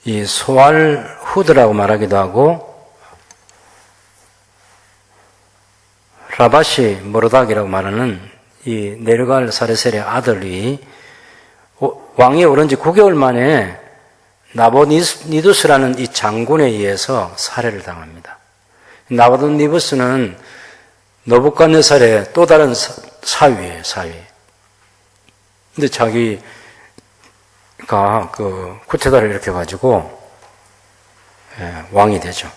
이 소알후드라고 말하기도 하고 라바시 모로닥이라고 말하는 이 네르갈 사레셀의 아들이 왕이 오른 지 9개월 만에 나보니두스라는 이 장군에 의해서 살해를 당합니다. 나보니두스는 느부갓네살의 또 다른 사위예요, 사위. 근데 자기가 그 쿠데타를 일으켜가지고 왕이 되죠.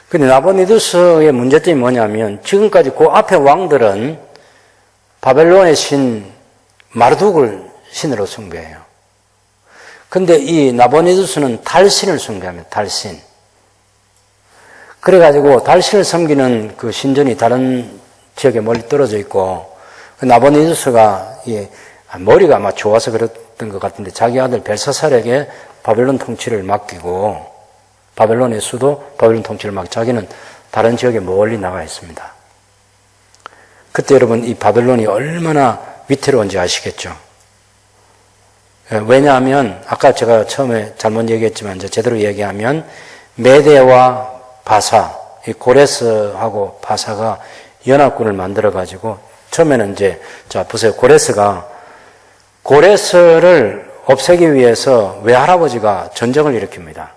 근데 나보니두스의 문제점이 뭐냐면 지금까지 그 앞에 왕들은 바벨론의 신 마르둑을 신으로 숭배해요. 근데 이 나보니두스는 달신을 숭배합니다. 달신. 그래가지고 달신을 섬기는 그 신전이 다른 지역에 멀리 떨어져 있고, 그 나보니두스가 머리가 아마 좋아서 그랬던 것 같은데 자기 아들 벨사살에게 바벨론 통치를 맡기고, 바벨론의 수도 바벨론 통치를 맡기고 자기는 다른 지역에 멀리 나가 있습니다. 그때 여러분 이 바벨론이 얼마나 위태로운지 아시겠죠? 왜냐하면 아까 제가 처음에 잘못 얘기했지만 이제 제대로 얘기하면 메데와 바사, 이 고레스하고 바사가 연합군을 만들어 가지고 처음에는 이제 자 보세요. 고레스를 없애기 위해서 외할아버지가 전쟁을 일으킵니다.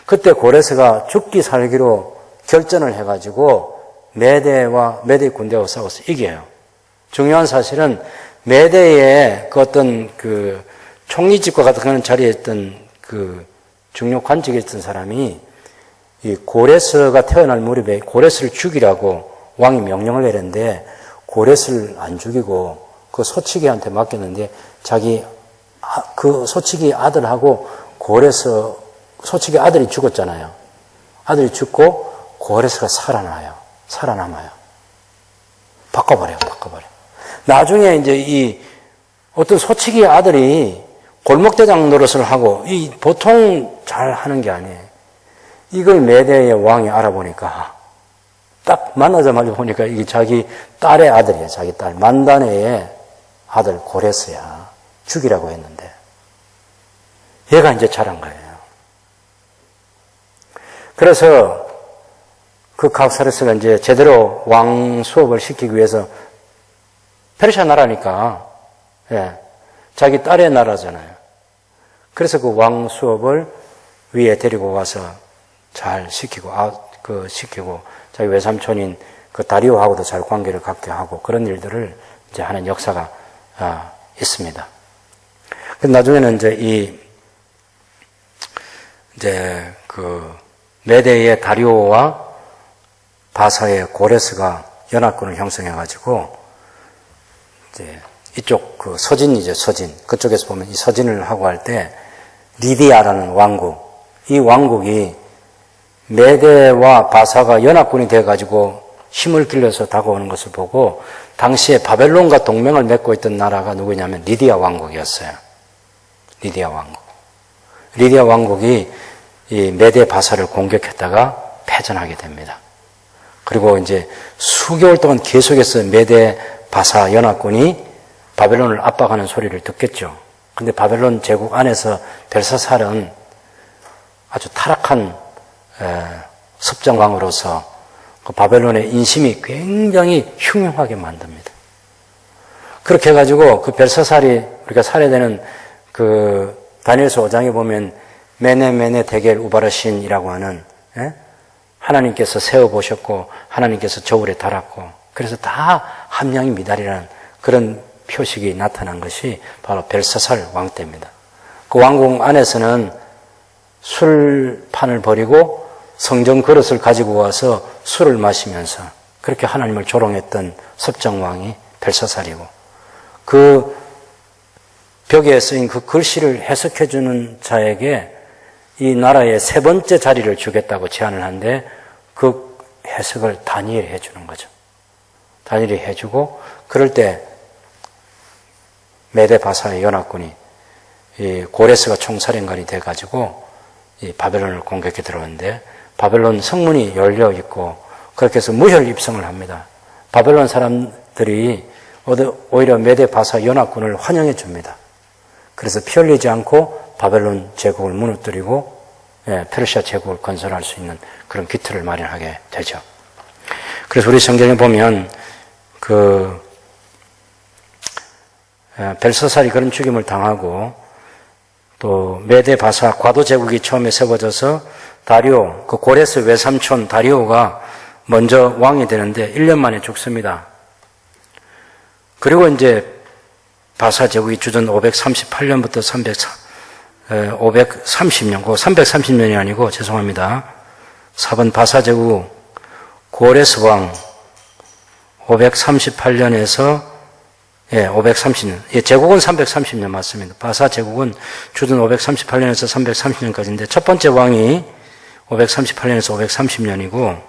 그때 고레스가 죽기 살기로 결전을 해가지고 메대 군대와 싸워서 이겨요. 중요한 사실은 메대의 그 어떤 그 총리직과 같은 자리에 있던 그 중요 관직에 있던 사람이 이 고레스가 태어날 무렵에 고레스를 죽이라고 왕이 명령을 내렸는데 고레스를 안 죽이고 그 소치기한테 맡겼는데 자기 그 소치기 아들하고 소치기 아들이 죽었잖아요. 아들이 죽고 고레스가 살아남아요. 바꿔버려. 나중에 이제 이 어떤 소치기 아들이 골목대장 노릇을 하고 이 보통 잘 하는 게 아니에요. 이걸 메대의 왕이 알아보니까 딱 만나자마자 보니까 이게 자기 딸의 아들이에요. 자기 딸 만다네의 아들 고레스야. 죽이라고 했는데 얘가 이제 잘한 거예요. 그래서 그 각사르스가 이제 제대로 왕 수업을 시키기 위해서 페르시아 나라니까 자기 딸의 나라잖아요. 그래서 그 왕 수업을 위에 데리고 와서 잘 시키고 시키고 자기 외삼촌인 그 다리오하고도 잘 관계를 갖게 하고 그런 일들을 이제 하는 역사가 있습니다. 나중에는 이제 그 메대의 다리오와 바사의 고레스가 연합군을 형성해가지고 이제 이쪽 그 서진이죠, 서진. 그쪽에서 보면 이 서진을 하고 할 때 리디아라는 왕국, 이 왕국이 메대와 바사가 연합군이 돼가지고 힘을 길러서 다가오는 것을 보고 당시에 바벨론과 동맹을 맺고 있던 나라가 누구냐면 리디아 왕국이었어요. 리디아 왕국. 리디아 왕국이 이 메대 바사를 공격했다가 패전하게 됩니다. 그리고 이제 수개월 동안 계속해서 메대 바사 연합군이 바벨론을 압박하는 소리를 듣겠죠. 근데 바벨론 제국 안에서 벨사살은 아주 타락한 섭정왕으로서 그 바벨론의 인심이 굉장히 흉흉하게 만듭니다. 그렇게 해가지고 그 벨사살이 우리가 살해되는 그 다니엘서 5장에 보면 메네 데겔 우바르신이라고 하는 하나님께서 세워보셨고 하나님께서 저울에 달았고 그래서 다 함량이 미달이라는 그런 표식이 나타난 것이 바로 벨사살 왕 때입니다. 그 왕궁 안에서는 술판을 벌이고 성전 그릇을 가지고 와서 술을 마시면서 그렇게 하나님을 조롱했던 섭정왕이 벨사살이고 그 벽에 쓰인 그 글씨를 해석해주는 자에게 이 나라의 세 번째 자리를 주겠다고 제안을 하는데 그 해석을 다니엘이 해주는 거죠. 다니엘이 해주고 그럴 때 메대 바사의 연합군이 이 고레스가 총사령관이 돼가지고 이 바벨론을 공격해 들어오는데 바벨론 성문이 열려 있고 그렇게 해서 무혈 입성을 합니다. 바벨론 사람들이 오히려 메대 바사 연합군을 환영해 줍니다. 그래서 피 흘리지 않고 바벨론 제국을 무너뜨리고 페르시아 제국을 건설할 수 있는 그런 기틀을 마련하게 되죠. 그래서 우리 성경에 보면 그 벨사살이 그런 죽임을 당하고 또 메대 바사 과도 제국이 처음에 세워져서 다리오 그 고레스 외삼촌 다리오가 먼저 왕이 되는데 1년 만에 죽습니다. 그리고 이제 바사 제국이 주전 538년부터 530년, 330년이 아니고 죄송합니다. 4번 바사 제국 고레스 왕 538년에서 530년. 제국은 330년 맞습니다. 바사 제국은 주전 538년에서 330년까지인데 첫 번째 왕이 538년에서 530년이고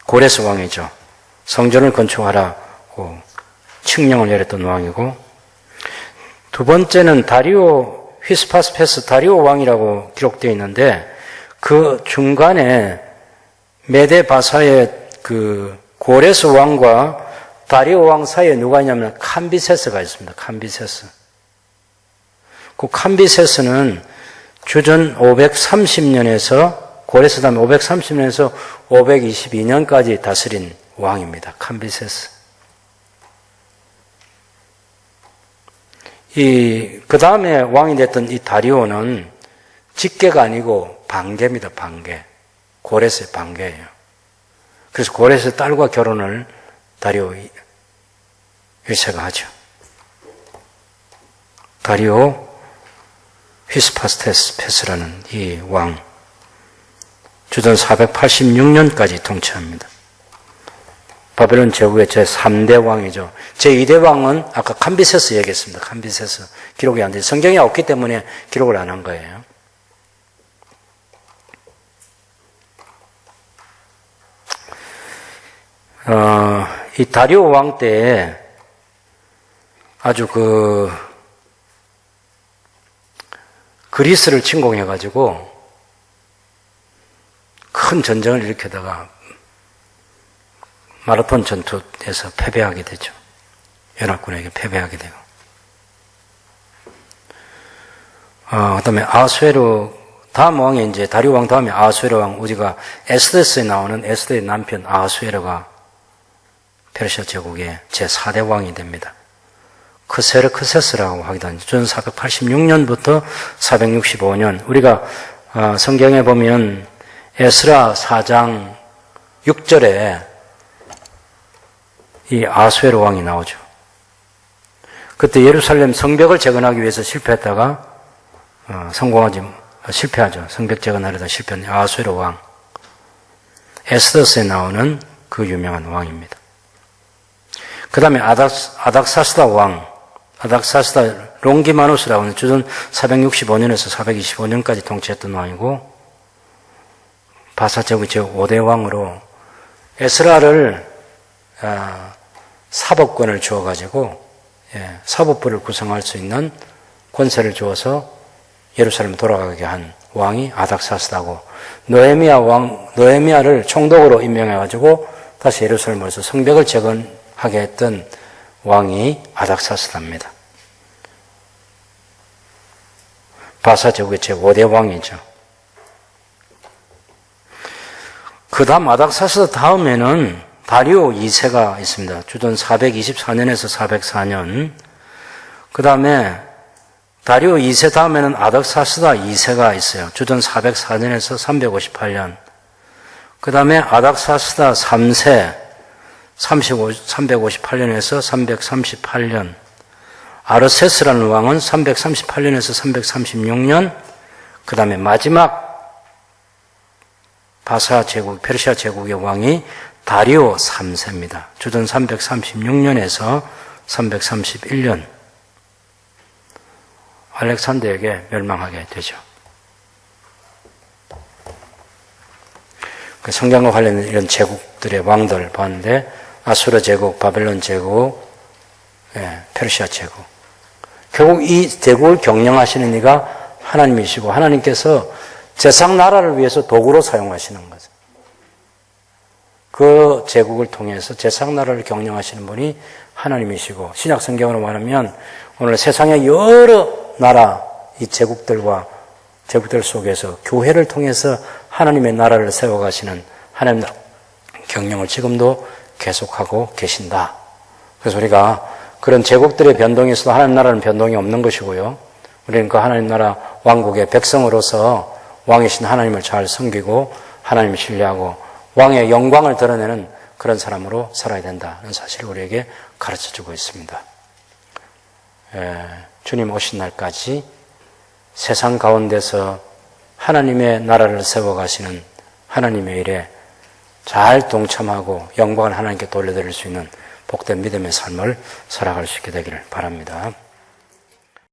고레스 왕이죠. 성전을 건축하라고 칙령을 내렸던 왕이고 두 번째는 다리오 휘스파스페스 다리오 왕이라고 기록되어 있는데 그 중간에 메데 바사의 그 고레스 왕과 다리오 왕 사이에 누가 있냐면 캄비세스가 있습니다. 캄비세스. 그 캄비세스는 주전 530년에서 고레스 다음에 530년에서 522년까지 다스린 왕입니다. 캄비세스. 그 다음에 왕이 됐던 이 다리오는 직계가 아니고 반계입니다. 반계. 고레스의 반계예요. 그래서 고레스 딸과 결혼을 다리오 1세가 하죠. 다리오 휘스파스테스라는 이 왕. 주전 486년까지 통치합니다. 바벨론 제국의 제3대 왕이죠. 제2대 왕은 아까 캄비세스 얘기했습니다. 캄비세스. 기록이 안 돼요. 성경이 없기 때문에 기록을 안 한 거예요. 이 다리오 왕 때에 아주 그리스를 침공해가지고 큰 전쟁을 일으키다가 마라톤 전투에서 패배하게 되죠. 연합군에게 패배하게 되고. 그다음에 아수에르, 다음 왕이 이제 다리오 왕 다음에 아수에르 왕, 우리가 에스더스에 나오는 에스더의 남편 아수에르가 페르시아 제국의 제4대 왕이 됩니다. 크세르크세스라고 하기도 하죠. 1486년부터 465년. 우리가 성경에 보면 에스라 4장 6절에 이 아수에르 왕이 나오죠. 그때 예루살렘 성벽을 재건하기 위해서 실패했다가 실패하죠. 성벽 재건하려다 실패한 아수에르 왕. 에스더스에 나오는 그 유명한 왕입니다. 그 다음에 아닥사스다 왕, 아닥사스다 롱기마누스라고 하는 주전 465년에서 425년까지 통치했던 왕이고, 바사 제국 제5대 왕으로 에스라를 사법권을 주어가지고 사법부를 구성할 수 있는 권세를 주어서 예루살렘 돌아가게 한 왕이 아닥사스다고, 느헤미야를 총독으로 임명해가지고 다시 예루살렘에서 성벽을 재건하게 했던 왕이 아닥사스다입니다. 바사 제국의 제5대 왕이죠. 그 다음 아닥사스다 다음에는 다리오 2세가 있습니다. 주전 424년에서 404년. 그 다음에 다리오 2세 다음에는 아닥사스다 2세가 있어요. 주전 404년에서 358년. 그 다음에 아닥사스다 3세, 358년에서 338년. 아르세스라는 왕은 338년에서 336년. 그 다음에 마지막 바사 제국, 페르시아 제국의 왕이 다리오 3세입니다. 주전 336년에서 331년. 알렉산더에게 멸망하게 되죠. 성경과 관련된 이런 제국들의 왕들 봤는데, 아수르 제국, 바벨론 제국, 페르시아 제국. 결국 이 제국을 경영하시는 이가 하나님이시고, 하나님께서 세상 나라를 위해서 도구로 사용하시는 거죠. 그 제국을 통해서 세상 나라를 경영하시는 분이 하나님이시고, 신약 성경으로 말하면 오늘 세상의 여러 나라, 이 제국들 속에서 교회를 통해서 하나님의 나라를 세워가시는 하나님 나라 경영을 지금도 계속하고 계신다. 그래서 우리가 그런 제국들의 변동에서도 하나님 나라는 변동이 없는 것이고요. 우리는 그 하나님 나라 왕국의 백성으로서 왕이신 하나님을 잘 섬기고 하나님을 신뢰하고 왕의 영광을 드러내는 그런 사람으로 살아야 된다는 사실을 우리에게 가르쳐주고 있습니다. 주님 오신 날까지 세상 가운데서 하나님의 나라를 세워가시는 하나님의 일에 잘 동참하고 영광을 하나님께 돌려드릴 수 있는 복된 믿음의 삶을 살아갈 수 있게 되기를 바랍니다.